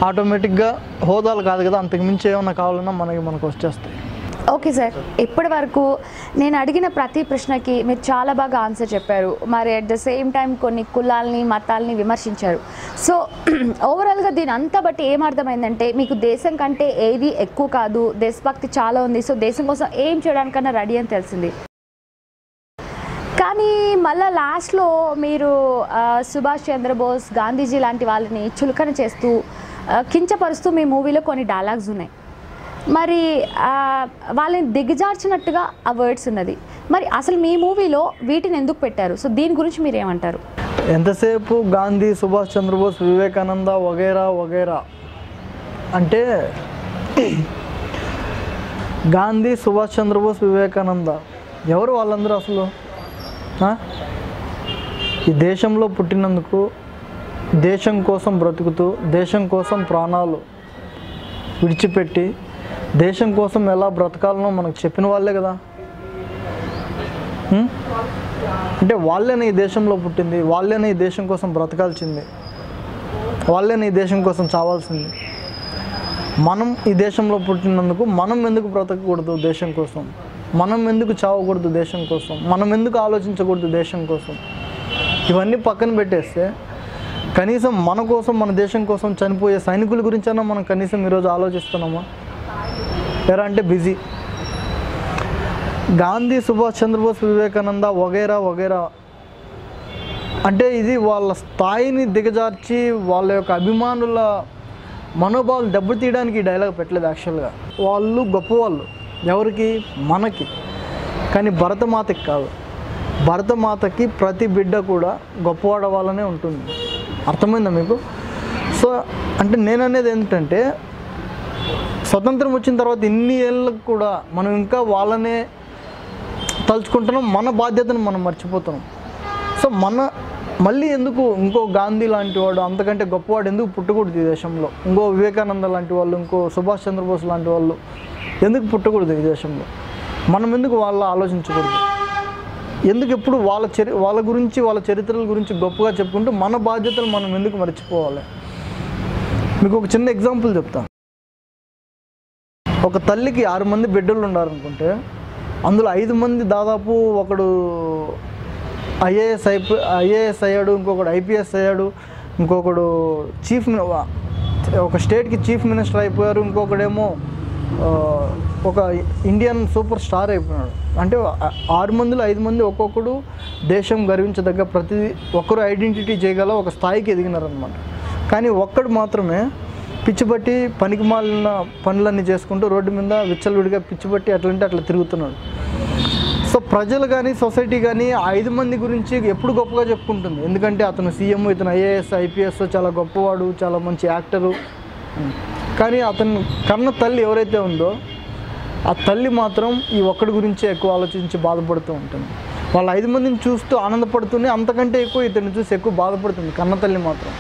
ఆటోమేటిక్గా హోదాలు కాదు కదా, అంతకు మించి ఏమన్నా కావాలన్నా మనకు వచ్చేస్తాయి. ఓకే సార్, ఇప్పటి వరకు నేను అడిగిన ప్రతి ప్రశ్నకి మీరు చాలా బాగా ఆన్సర్ చెప్పారు. మరి అట్ ద సేమ్ టైం కొన్ని కులాల్ని మతాల్ని విమర్శించారు. సో ఓవరాల్గా దీని అంతా బట్టి ఏమర్థమైందంటే మీకు దేశం కంటే ఏది ఎక్కువ కాదు, దేశభక్తి చాలా ఉంది. సో దేశం కోసం ఏం చేయడానికన్నా రెడీ అని తెలిసింది. కానీ మళ్ళీ లాస్ట్లో మీరు సుభాష్ చంద్రబోస్, గాంధీజీ లాంటి వాళ్ళని చులకన చేస్తూ కించపరుస్తూ మీ మూవీలో కొన్ని డైలాగ్స్ ఉన్నాయి. మరి వాళ్ళని దిగజార్చినట్టుగా ఆ వర్డ్స్ ఉన్నది. మరి అసలు మీ మూవీలో వీటిని ఎందుకు పెట్టారు? సో దీని గురించి మీరు ఏమంటారు? ఎంతసేపు గాంధీ, సుభాష్ చంద్రబోస్, వివేకానంద వగైరా అంటే గాంధీ, సుభాష్ చంద్రబోస్, వివేకానంద ఎవరు వాళ్ళందరూ అసలు? ఈ దేశంలో పుట్టినందుకు, దేశం కోసం బ్రతుకుతూ, దేశం కోసం ప్రాణాలు విడిచిపెట్టి, దేశం కోసం ఎలా బ్రతకాలనో మనకు చెప్పిన వాళ్ళే కదా. అంటే వాళ్ళేనే ఈ దేశంలో పుట్టింది, వాళ్ళేనే ఈ దేశం కోసం బ్రతకాల్సింది, వాళ్ళేనే ఈ దేశం కోసం చావాల్సింది. మనం ఈ దేశంలో పుట్టినందుకు మనం ఎందుకు బ్రతకకూడదు దేశం కోసం? మనం ఎందుకు చావకూడదు దేశం కోసం? మనం ఎందుకు ఆలోచించకూడదు దేశం కోసం? ఇవన్నీ పక్కన పెట్టేస్తే కనీసం మన కోసం, మన దేశం కోసం చనిపోయే సైనికుల గురించైనా మనం కనీసం ఈరోజు ఆలోచిస్తున్నామా? ఎరా అంటే బిజీ. గాంధీ, సుభాష్ చంద్రబోస్, వివేకానంద వగైరా అంటే ఇది వాళ్ళ స్థాయిని దిగజార్చి వాళ్ళ యొక్క అభిమానుల మనోభావాలు దెబ్బతీయడానికి ఈ డైలాగ్ పెట్టలేదు. యాక్చువల్గా వాళ్ళు గొప్పవాళ్ళు ఎవరికి? మనకి. కానీ భరతమాతకి కాదు. భరతమాతకి ప్రతి బిడ్డ కూడా గొప్పవాడవాలనే ఉంటుంది. అర్థమైందా మీకు? సో అంటే నేను అనేది ఏంటంటే స్వతంత్రం వచ్చిన తర్వాత ఇన్ని ఏళ్ళకు కూడా మనం ఇంకా వాళ్ళనే తలుచుకుంటున్నాం, మన బాధ్యతను మనం మర్చిపోతున్నాం. సో మళ్ళీ ఎందుకు ఇంకో గాంధీ లాంటి వాడు, అంతకంటే గొప్పవాడు ఎందుకు పుట్టకూడదు ఈ దేశంలో? ఇంకో వివేకానంద లాంటి వాళ్ళు, ఇంకో సుభాష్ చంద్రబోస్ లాంటి వాళ్ళు ఎందుకు పుట్టకూడదు ఈ దేశంలో? మనం ఎందుకు వాళ్ళ ఆలోచించకూడదు? ఎందుకు ఎప్పుడు వాళ్ళ గురించి, వాళ్ళ చరిత్రల గురించి గొప్పగా చెప్పుకుంటూ మన బాధ్యతలు మనం ఎందుకు మర్చిపోవాలి? మీకు ఒక చిన్న ఎగ్జాంపుల్ చెప్తాను. ఒక తల్లికి 6 మంది బిడ్డలు ఉన్నారనుకుంటే అందులో 5 మంది దాదాపు ఒకడు ఐఏఎస్ అయ్యాడు, ఇంకొకడు ఐపీఎస్ అయ్యాడు, ఇంకొకడు ఒక స్టేట్కి చీఫ్ మినిస్టర్ అయిపోయారు, ఇంకొకడేమో ఒక ఇండియన్ సూపర్ స్టార్ అయిపోయినాడు. అంటే 6 మందిలో 5 మంది ఒక్కొక్కడు దేశం గర్వించదగ్గ ప్రతి ఒక్కరు ఐడెంటిటీ చేయగల ఒక స్థాయికి ఎదిగినారనమాట. కానీ ఒక్కడు మాత్రమే పిచ్చిపట్టి పనికి మాలిన పనులన్నీ చేసుకుంటూ రోడ్డు మీద విచ్చలవిడిగా పిచ్చిపట్టి అట్లంటే అట్లా తిరుగుతున్నాడు. సో ప్రజలు కానీ సొసైటీ కానీ 5 మంది గురించి ఎప్పుడు గొప్పగా చెప్పుకుంటుంది. ఎందుకంటే అతను సీఎం, ఇతను ఐఏఎస్ ఐపీఎస్, చాలా గొప్పవాడు, చాలా మంచి యాక్టరు. కానీ అతను కన్న తల్లి ఎవరైతే ఉందో ఆ తల్లి మాత్రం ఈ ఒక్కడి గురించే ఎక్కువ ఆలోచించి బాధపడుతూ ఉంటుంది. వాళ్ళ 5 మందిని చూస్తూ ఆనందపడుతూనే అంతకంటే ఎక్కువ ఇతన్ని చూసి ఎక్కువ బాధపడుతుంది కన్న తల్లి మాత్రం.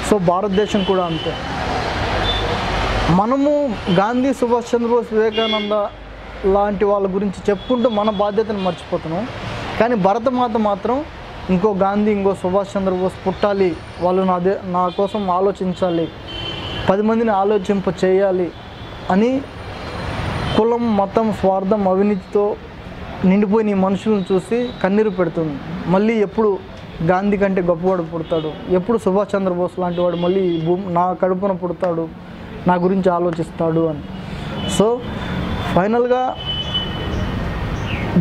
సో భారతదేశం కూడా అంతే. మనము గాంధీ, సుభాష్ చంద్రబోస్, వివేకానంద లాంటి వాళ్ళ గురించి చెప్పుకుంటూ మన బాధ్యతను మర్చిపోతున్నాం. కానీ భరతమాత మాత్రం ఇంకో గాంధీ, ఇంకో సుభాష్ చంద్రబోస్ పుట్టాలి, వాళ్ళు నా కోసం ఆలోచించాలి, 10 మందిని ఆలోచింప చేయాలి అని కులం, మతం, స్వార్థం, అవినీతితో నిండిపోయిన ఈ మనుషులను చూసి కన్నీరు పెడుతుంది. మళ్ళీ ఎప్పుడు గాంధీ కంటే గొప్పవాడు పుడతాడు, ఎప్పుడు సుభాష్ చంద్రబోస్ లాంటి వాడు మళ్ళీ నా కడుపున పుడతాడు, నా గురించి ఆలోచిస్తాడు అని. సో ఫైనల్గా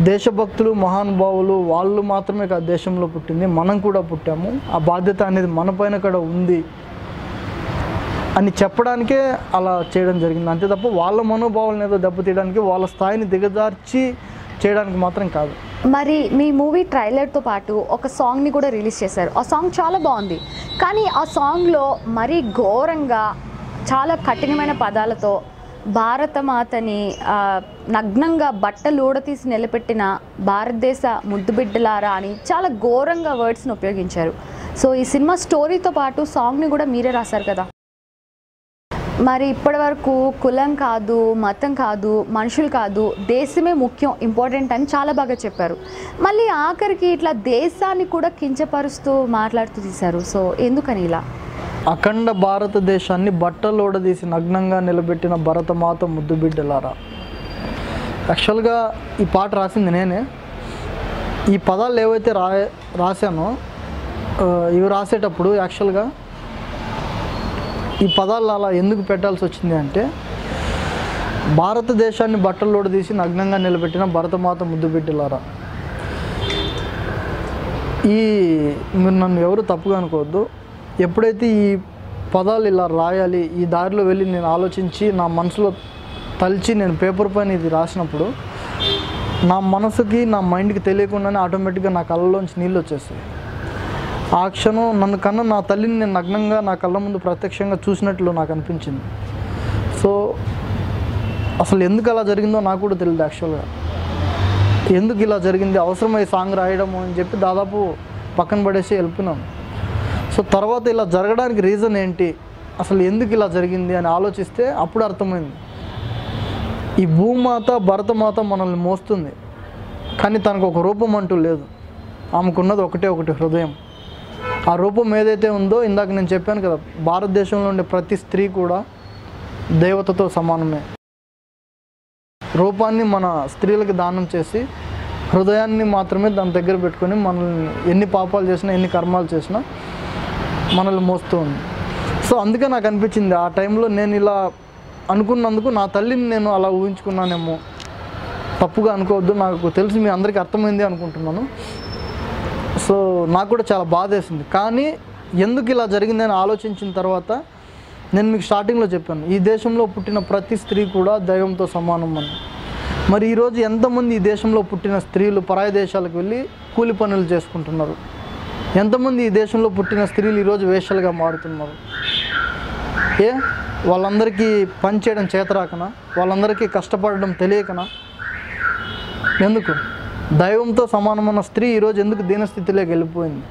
దేశభక్తులు మహానుభావులు వాళ్ళు మాత్రమే కాదు దేశంలో పుట్టింది, మనం కూడా పుట్టాము, ఆ బాధ్యత అనేది మన పైన కూడా ఉంది అని చెప్పడానికే అలా చేయడం జరిగింది. అంతే తప్ప వాళ్ళ మనోభావాలను ఏదో దెబ్బతీయడానికి, వాళ్ళ స్థాయిని దిగజార్చి చేయడానికి మాత్రం కాదు. మరి మీ మూవీ ట్రైలర్తో పాటు ఒక సాంగ్ని కూడా రిలీజ్ చేశారు. ఆ సాంగ్ చాలా బాగుంది, కానీ ఆ సాంగ్లో మరీ ఘోరంగా చాలా కఠినమైన పదాలతో భారతమాతని నగ్నంగా బట్టలు ఊడతీసి నిలబెట్టిన భారతదేశ ముద్దుబిడ్డలారా అని చాలా ఘోరంగా వర్డ్స్ని ఉపయోగించారు. సో ఈ సినిమా స్టోరీతో పాటు సాంగ్ని కూడా మీరే రాశారు కదా. మరి ఇప్పటి వరకు కులం కాదు, మతం కాదు, మనుషులు కాదు, దేశమే ముఖ్యం, ఇంపార్టెంట్ అని చాలా బాగా చెప్పారు. మళ్ళీ ఆఖరికి ఇట్లా దేశాన్ని కూడా కించపరుస్తూ మాట్లాడుతూ తీశారు. సో ఎందుకని ఇలా? అఖండ భారతదేశాన్ని బట్టలోడదీసి నగ్నంగా నిలబెట్టిన భరతమాత ముద్దుబిడ్డలారా. యాక్చువల్గా ఈ పాట రాసింది నేనే. ఈ పదాలు ఏవైతే రాశానో ఇవి రాసేటప్పుడు యాక్చువల్గా ఈ పదాలు అలా ఎందుకు పెట్టాల్సి వచ్చింది అంటే, భారతదేశాన్ని బట్టలోడదీసి నగ్నంగా నిలబెట్టిన భరతమాత ముద్దుబిడ్డలారా. మీరు నన్ను ఎవరు తప్పుగా అనుకోవద్దు. ఎప్పుడైతే ఈ పదాలు ఇలా రాయాలి, ఈ దారిలో వెళ్ళి నేను ఆలోచించి నా మనసులో తలిచి నేను పేపర్ పైన ఇది రాసినప్పుడు నా మనసుకి నా మైండ్కి తెలియకుండానే ఆటోమేటిక్గా నా కళ్ళలోంచి నీళ్ళు వచ్చేస్తాయి. ఆ క్షణం నన్ను కన్నా నా తల్లిని నేను నగ్నంగా నా కళ్ళ ముందు ప్రత్యక్షంగా చూసినట్లు నాకు అనిపించింది. సో అసలు ఎందుకు అలా జరిగిందో నాకు కూడా తెలియదు. యాక్చువల్గా ఎందుకు ఇలా జరిగింది, అవసరమై సాంగ్ రాయడము అని చెప్పి దాదాపు పక్కన పడేసి వెళ్ళిపోయినాను. సో తర్వాత ఇలా జరగడానికి రీజన్ ఏంటి, అసలు ఎందుకు ఇలా జరిగింది అని ఆలోచిస్తే అప్పుడు అర్థమైంది. ఈ భూమాత భరతమాత మనల్ని మోస్తుంది, కానీ తనకు ఒక రూపం అంటూ లేదు. ఆమెకున్నది ఒకటి హృదయం. ఆ రూపం ఏదైతే ఉందో, ఇందాక నేను చెప్పాను కదా, భారతదేశంలో ఉండే ప్రతి స్త్రీ కూడా దేవతతో సమానమే. రూపాన్ని మన స్త్రీలకు దానం చేసి హృదయాన్ని మాత్రమే దాని దగ్గర పెట్టుకొని మనల్ని ఎన్ని పాపాలు చేసినా, ఎన్ని కర్మాలు చేసినా మనల్ని మోస్తూ ఉంది. సో అందుకే నాకు అనిపించింది ఆ టైంలో నేను ఇలా అనుకున్నందుకు నా తల్లిని నేను అలా ఊహించుకున్నానేమో. తప్పుగా అనుకోవద్దు, నాకు తెలిసి మీ అందరికీ అర్థమైంది అనుకుంటున్నాను. సో నాకు కూడా చాలా బాధ వేసింది. కానీ ఎందుకు ఇలా జరిగిందని ఆలోచించిన తర్వాత నేను మీకు స్టార్టింగ్లో చెప్పాను, ఈ దేశంలో పుట్టిన ప్రతి స్త్రీ కూడా దైవంతో సమానం అని. మరి ఈరోజు ఎంతమంది ఈ దేశంలో పుట్టిన స్త్రీలు పరాయి దేశాలకు వెళ్ళి కూలి పనులు చేసుకుంటున్నారు? ఎంతమంది ఈ దేశంలో పుట్టిన స్త్రీలు ఈరోజు వేశ్యలుగా మారుతున్నారు? వాళ్ళందరికీ పని చేయడం చేతరాకనా? వాళ్ళందరికీ కష్టపడడం తెలియకనా? ఎందుకు? దైవంతో సమానమైన స్త్రీ ఈరోజు ఎందుకు దీనస్థితిలోకి వెళ్ళిపోయింది?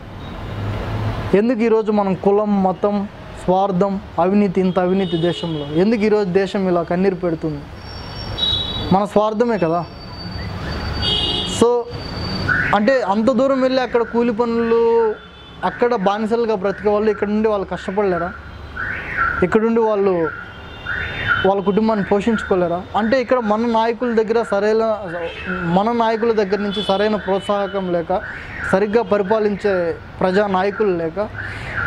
ఎందుకు ఈరోజు మనం కులం, మతం, స్వార్థం, అవినీతి, ఇంత అవినీతి దేశంలో ఎందుకు ఈరోజు దేశం ఇలా కన్నీరు పెడుతుంది? మన స్వార్థమే కదా. సో అంటే అంత దూరం వెళ్ళి అక్కడ కూలి పనులు, అక్కడ బానిసలుగా బ్రతికే వాళ్ళు ఇక్కడ నుండి వాళ్ళు కష్టపడలేరా? ఇక్కడ నుండి వాళ్ళు వాళ్ళ కుటుంబాన్ని పోషించుకోలేరా? అంటే ఇక్కడ మన నాయకుల దగ్గర నుంచి సరైన ప్రోత్సాహకం లేక, సరిగ్గా పరిపాలించే ప్రజా నాయకులు లేక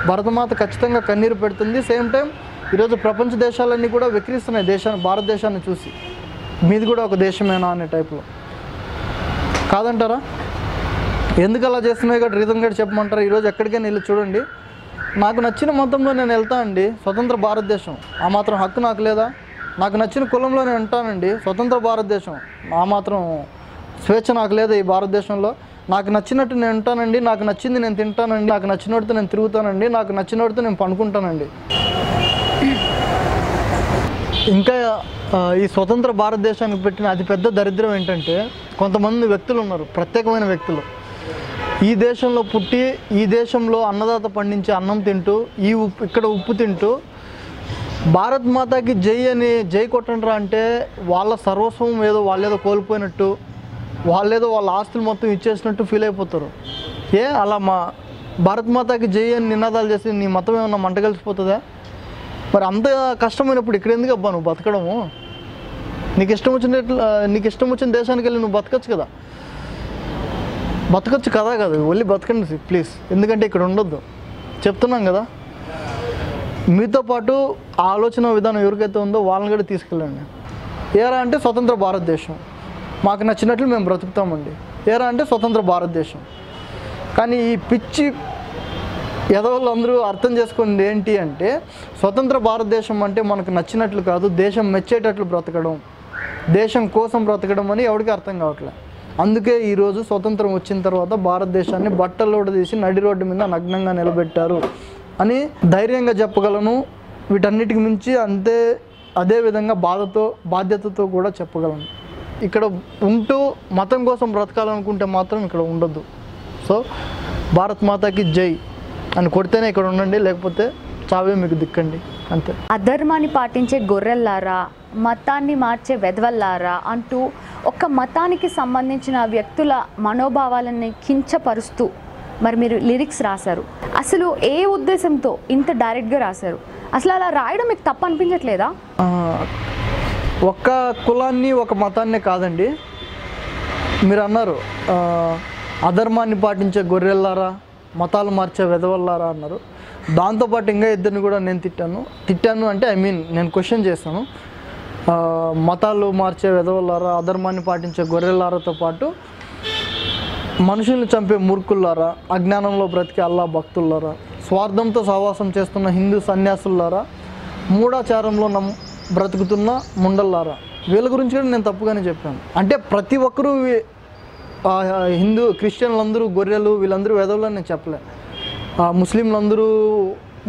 భరతమాత ఖచ్చితంగా కన్నీరు పెడుతుంది. సేమ్ టైం ఈరోజు ప్రపంచ దేశాలన్నీ కూడా విక్రిస్తున్నాయి భారతదేశాన్ని చూసి. మీది కూడా ఒక దేశమేనా అనే టైప్లో. కాదంటారా? ఎందుకు అలా చేస్తున్నాయి కూడా రీజన్ కూడా చెప్పమంటారా? ఈరోజు ఎక్కడికైనా వెళ్ళి చూడండి, నాకు నచ్చిన మతంలో నేను వెళ్తా అండి, స్వతంత్ర భారతదేశం. ఆ మాత్రం హక్కు నాకు లేదా? నాకు నచ్చిన కులంలో నేను ఉంటానండి, స్వతంత్ర భారతదేశం. ఆ మాత్రం స్వేచ్ఛ నాకు లేదా ఈ భారతదేశంలో? నాకు నచ్చినట్టు నేను ఉంటానండి, నాకు నచ్చింది నేను తింటానండి, నాకు నచ్చినోడితో నేను తిరుగుతానండి, నాకు నచ్చినోడితో నేను పనుకుంటానండి. ఇంకా ఈ స్వతంత్ర భారతదేశానికి పెట్టిన అతిపెద్ద దరిద్రం ఏంటంటే, కొంతమంది వ్యక్తులు ఉన్నారు, ప్రత్యేకమైన వ్యక్తులు. ఈ దేశంలో పుట్టి, ఈ దేశంలో అన్నదాత పండించే అన్నం తింటూ, ఇక్కడ ఉప్పు తింటూ, భారత్ మాతాకి జై అని జై కొట్టండ్రా అంటే వాళ్ళ సర్వస్వం ఏదో వాళ్ళేదో కోల్పోయినట్టు, వాళ్ళేదో వాళ్ళ ఆస్తులు మొత్తం ఇచ్చేసినట్టు ఫీల్ అయిపోతారు. అలా భారత్ మాతాకి జై అని నినాదాలు చేసి నీ మతం ఏమన్నా మంట కలిసిపోతుందా? మరి అంత కష్టమైనప్పుడు ఇక్కడ ఎందుకు అబ్బా నువ్వు బతకడము? నీకు ఇష్టం వచ్చిన దేశానికి వెళ్ళి నువ్వు బతకచ్చు కదా. బతకచ్చు కదా వెళ్ళి బతకండి ప్లీజ్. ఎందుకంటే ఇక్కడ ఉండొద్దు, చెప్తున్నాం కదా. మీతో పాటు ఆలోచన విధానం ఎవరికైతే ఉందో వాళ్ళని కూడా తీసుకెళ్ళండి. ఏరా అంటే స్వతంత్ర భారతదేశం. మాకు నచ్చినట్లు మేము బ్రతుకుతామండి. ఏరా అంటే స్వతంత్ర భారతదేశం. కానీ ఈ పిచ్చి ఎదవాళ్ళందరూ అర్థం చేసుకుంది ఏంటి అంటే, స్వతంత్ర భారతదేశం అంటే మనకు నచ్చినట్లు కాదు, దేశం మెచ్చేటట్లు బ్రతకడం, దేశం కోసం బ్రతకడం అని ఎవరికి అర్థం కావట్లేదు. అందుకే ఈరోజు స్వతంత్రం వచ్చిన తర్వాత భారతదేశాన్ని బట్టలోడ తీసి నడి రోడ్డు మీద నగ్నంగా నిలబెట్టారు అని ధైర్యంగా చెప్పగలను. వీటన్నిటికి మించి అదేవిధంగా బాధ్యతతో కూడా చెప్పగలను. ఇక్కడ ఉంటూ మతం కోసం బ్రతకాలనుకుంటే మాత్రం ఇక్కడ ఉండొద్దు. సో భారత్ మాతాకి జై అని కొడితేనే ఇక్కడ ఉండండి, లేకపోతే చావే మీకు దిక్కండి, అంతే. అధర్మాన్ని పాటించే గొర్రెల్లారా, మతాన్ని మార్చే వెధవల్లారా అంటూ ఒక మతానికి సంబంధించిన వ్యక్తుల మనోభావాలని కించపరుస్తూ మరి మీరు లిరిక్స్ రాశారు. అసలు ఏ ఉద్దేశంతో ఇంత డైరెక్ట్గా రాశారు? అసలు అలా రాయడం మీకు తప్పు అనిపించట్లేదా? ఒక్క కులాన్ని ఒక మతాన్నే కాదండి. మీరు అన్నారు అధర్మాన్ని పాటించే గొర్రెల్లారా, మతాలు మార్చే వెధవల్లారా అన్నారు. దాంతోపాటు ఇంకా ఇద్దరిని కూడా నేను తిట్టాను అంటే నేను క్వశ్చన్ చేస్తాను. మతాలు మార్చే వెధవల్లారా, అధర్మాన్ని పాటించే గొర్రెల్లారాతో పాటు మనుషుల్ని చంపే మూర్ఖుల్లారా, అజ్ఞానంలో బ్రతికే అల్లా భక్తుల్లారా, స్వార్థంతో సహవాసం చేస్తున్న హిందూ సన్యాసుల్లారా, మూఢాచారంలో బ్రతుకుతున్న ముండల్లారా, వీళ్ళ గురించి కూడా నేను తప్పుగానే చెప్పాను. అంటే ప్రతి ఒక్కరూ క్రిస్టియన్లందరూ గొర్రెలు, వీళ్ళందరూ వెధవలని నేను చెప్పలే. ముస్లింలందరూ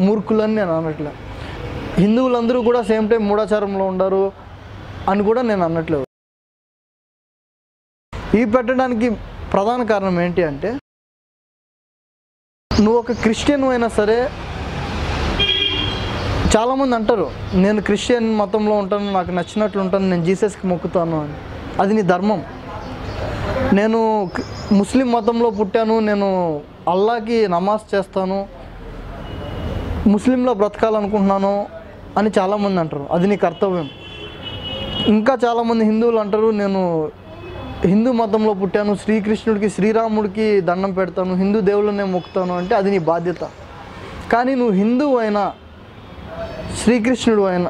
మూర్ఖులని నేను అనట్లే. హిందువులందరూ కూడా సేమ్ టైం మూఢాచారంలో ఉండరు అని కూడా నేను అనట్లేదు. ఈ పెట్టడానికి ప్రధాన కారణం ఏంటి అంటే, నువ్వు ఒక క్రిస్టియన్ అయినా సరే, చాలామంది అంటారు నేను క్రిస్టియన్ మతంలో ఉంటాను, నాకు నచ్చినట్లు ఉంటాను, నేను జీసస్కి మొక్కుతాను అని. అది నీ ధర్మం. నేను ముస్లిం మతంలో పుట్టాను, నేను అల్లాకి నమాజ్ చేస్తాను, ముస్లింలో బ్రతకాలనుకుంటున్నాను అని చాలామంది అంటారు. అది నీ కర్తవ్యం. ఇంకా చాలామంది హిందువులు అంటారు నేను హిందూ మతంలో పుట్టాను, శ్రీకృష్ణుడికి శ్రీరాముడికి దండం పెడతాను, హిందూ దేవుళ్ళనే మొక్కుతాను అంటే అది నీ బాధ్యత. కానీ నువ్వు హిందువు అయినా, శ్రీకృష్ణుడు అయినా,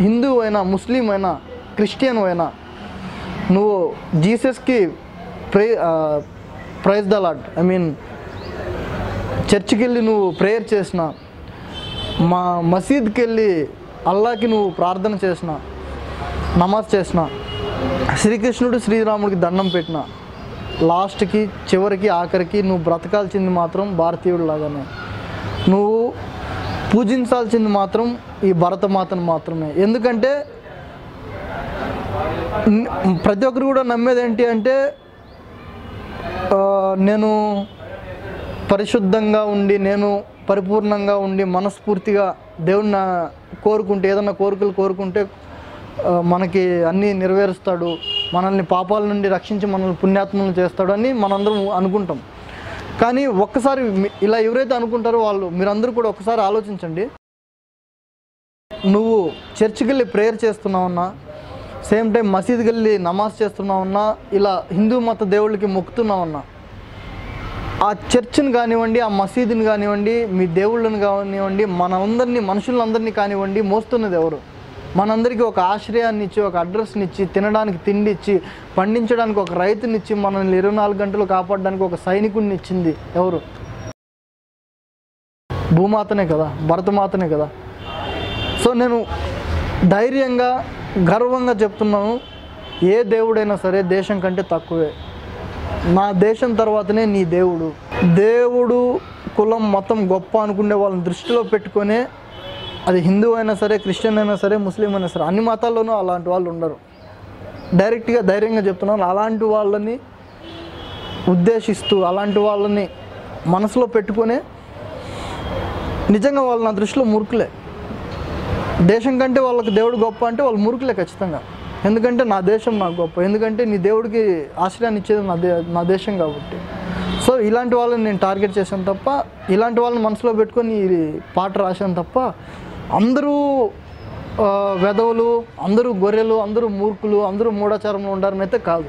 హిందువు అయినా, ముస్లిం అయినా, క్రిస్టియన్ అయినా, నువ్వు జీసస్కి ప్రైజ్ ద లార్డ్, చర్చికి వెళ్ళి నువ్వు ప్రేయర్ చేసిన, మసీద్కి వెళ్ళి అల్లాకి నువ్వు ప్రార్థన చేసిన, నమాజ్ చేసిన, శ్రీకృష్ణుడు శ్రీరాముడికి దండం పెట్టిన, లాస్ట్కి చివరికి ఆఖరికి నువ్వు బ్రతకాల్సింది మాత్రం భారతీయుడు లాగానే. నువ్వు పూజించాల్సింది మాత్రం ఈ భరతమాతను మాత్రమే. ఎందుకంటే ప్రతి ఒక్కరు కూడా నమ్మేది ఏంటి అంటే, నేను పరిశుద్ధంగా ఉండి, నేను పరిపూర్ణంగా ఉండి, మనస్ఫూర్తిగా దేవుడిని కోరుకుంటే, ఏదన్నా కోరికలు కోరుకుంటే మనకి అన్నీ నెరవేరుస్తాడు, మనల్ని పాపాల నుండి రక్షించి మనల్ని పుణ్యాత్మలను చేస్తాడు అని మనందరం అనుకుంటాం. కానీ ఒక్కసారి ఇలా ఎవరైతే అనుకుంటారో మీరందరూ కూడా ఒకసారి ఆలోచించండి. నువ్వు చర్చికి వెళ్ళి ప్రేయర్ చేస్తున్నావన్నా, సేమ్ టైం మసీద్కి వెళ్ళి నమాజ్ చేస్తున్నావన్నా, ఇలా హిందూ మత దేవుళ్ళకి మొక్కుతున్నావన్నా, ఆ చర్చిని కానివ్వండి, ఆ మసీదుని కానివ్వండి, మీ దేవుళ్ళని కానివ్వండి, మనుషులందరినీ కానివ్వండి, మోస్తున్నది ఎవరు? మనందరికీ ఒక ఆశ్రయాన్ని ఇచ్చి, ఒక అడ్రస్ని ఇచ్చి, తినడానికి తిండి ఇచ్చి, పండించడానికి ఒక రైతునిచ్చి, మనల్ని 24 గంటలు కాపాడడానికి ఒక సైనికుడిని ఇచ్చింది ఎవరు? భూమాతనే కదా, భరతమాతనే కదా. సో నేను ధైర్యంగా గర్వంగా చెప్తున్నాను, ఏ దేవుడైనా సరే దేశం కంటే తక్కువే. నా దేశం తర్వాతనే నీ దేవుడు. దేవుడు కులం మతం గొప్ప అనుకునే వాళ్ళని దృష్టిలో పెట్టుకొనే, అది హిందూ అయినా సరే, క్రిస్టియన్ అయినా సరే, ముస్లిం అయినా సరే, అన్ని మతాల్లోనూ అలాంటి వాళ్ళు ఉండరు. డైరెక్ట్గా ధైర్యంగా చెప్తున్నాను. అలాంటి వాళ్ళని ఉద్దేశిస్తూ, అలాంటి వాళ్ళని మనసులో పెట్టుకునే, నిజంగా వాళ్ళు నా దృష్టిలో మూర్ఖులే. దేశం కంటే వాళ్ళకి దేవుడు గొప్ప అంటే వాళ్ళు మూర్ఖులే ఖచ్చితంగా. ఎందుకంటే నా దేశం నాకు గొప్ప, ఎందుకంటే నీ దేవుడికి ఆశ్రయాన్ని ఇచ్చేది నా దేశం కాబట్టి. సో ఇలాంటి వాళ్ళని నేను టార్గెట్ చేశాను తప్ప, ఇలాంటి వాళ్ళని మనసులో పెట్టుకొని ఈ పాట రాశాను తప్ప, అందరూ వెధవులు, అందరూ గొర్రెలు, అందరూ మూర్ఖులు, అందరూ మూఢాచారంలో ఉండారని అయితే కాదు.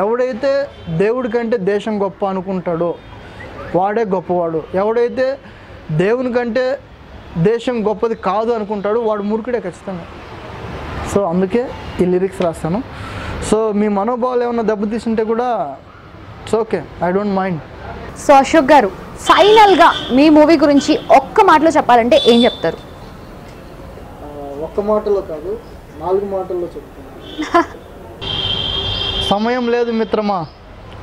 ఎవడైతే దేవుడి కంటే దేశం గొప్ప అనుకుంటాడో వాడే గొప్పవాడు. ఎవడైతే దేవుని కంటే దేశం గొప్పది కాదు అనుకుంటాడో వాడు మూర్ఖుడే ఖచ్చితంగా. సో అందుకే ఈ లిరిక్స్ రాస్తాను. సో మీ మనోభావాలు ఏమైనా దెబ్బతీసింటే కూడా it's okay, I don't mind. So Ashok garu, ఫైనల్గా మీ మూవీ గురించి ఒక్క మాటలో చెప్పాలంటే ఏం చెప్తారు? ఒక్క మాటలో కాదు, 4 మాటల్లో చెప్తాను. సమయం లేదు మిత్రమా,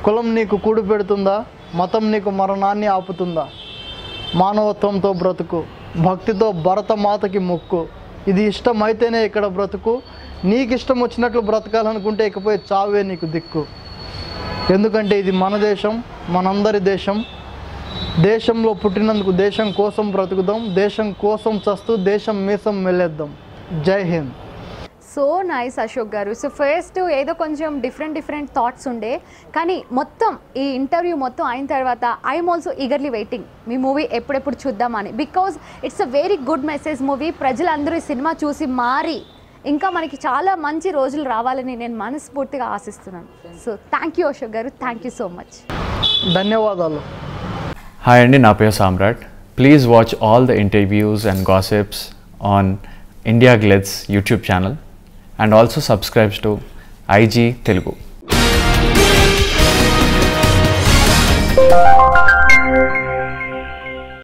కులం నీకు కూడు పెడుతుందా, మతం నీకు మరణాన్ని ఆపుతుందా, మానవత్వంతో బ్రతుకు, భక్తితో భరతమాతకి మొక్కు, ఇది ఇష్టమైతేనే ఇక్కడ బ్రతుకు, నీకు ఇష్టం వచ్చినట్లు బ్రతకాలనుకుంటే ఇకపై చావే నీకు దిక్కు. ఎందుకంటే ఇది మన దేశం, మనందరి దేశం. దేశంలో పుట్టినందుకు దేశం కోసం బ్రతుకుదాం, దేశం కోసం చస్తూ దేశం మీసం మెల్లేద్దాం. జై Hind. So nice Ashok garu. So first ఏదో కొంచెం డిఫరెంట్ థాట్స్ ఉండే, కానీ మొత్తం ఈ ఇంటర్వ్యూ మొత్తం అయిన తర్వాత I'm also eagerly waiting me movie ఎప్పుడెప్పుడు చూద్దామని. Because it's a very good message movie. ప్రజలందరూ ఈ సినిమా చూసి మారి ఇంకా మనకి చాలా మంచి రోజులు రావాలని నేను మనస్ఫూర్తిగా ఆశిస్తున్నాను. So thank you Ashok garu, thank you so much. ధన్యవాదాలు. హాయ్ అండి, నా పేరు Samrat. Please watch all the interviews and gossips on India Glitz YouTube channel and also subscribes to IG Telugu.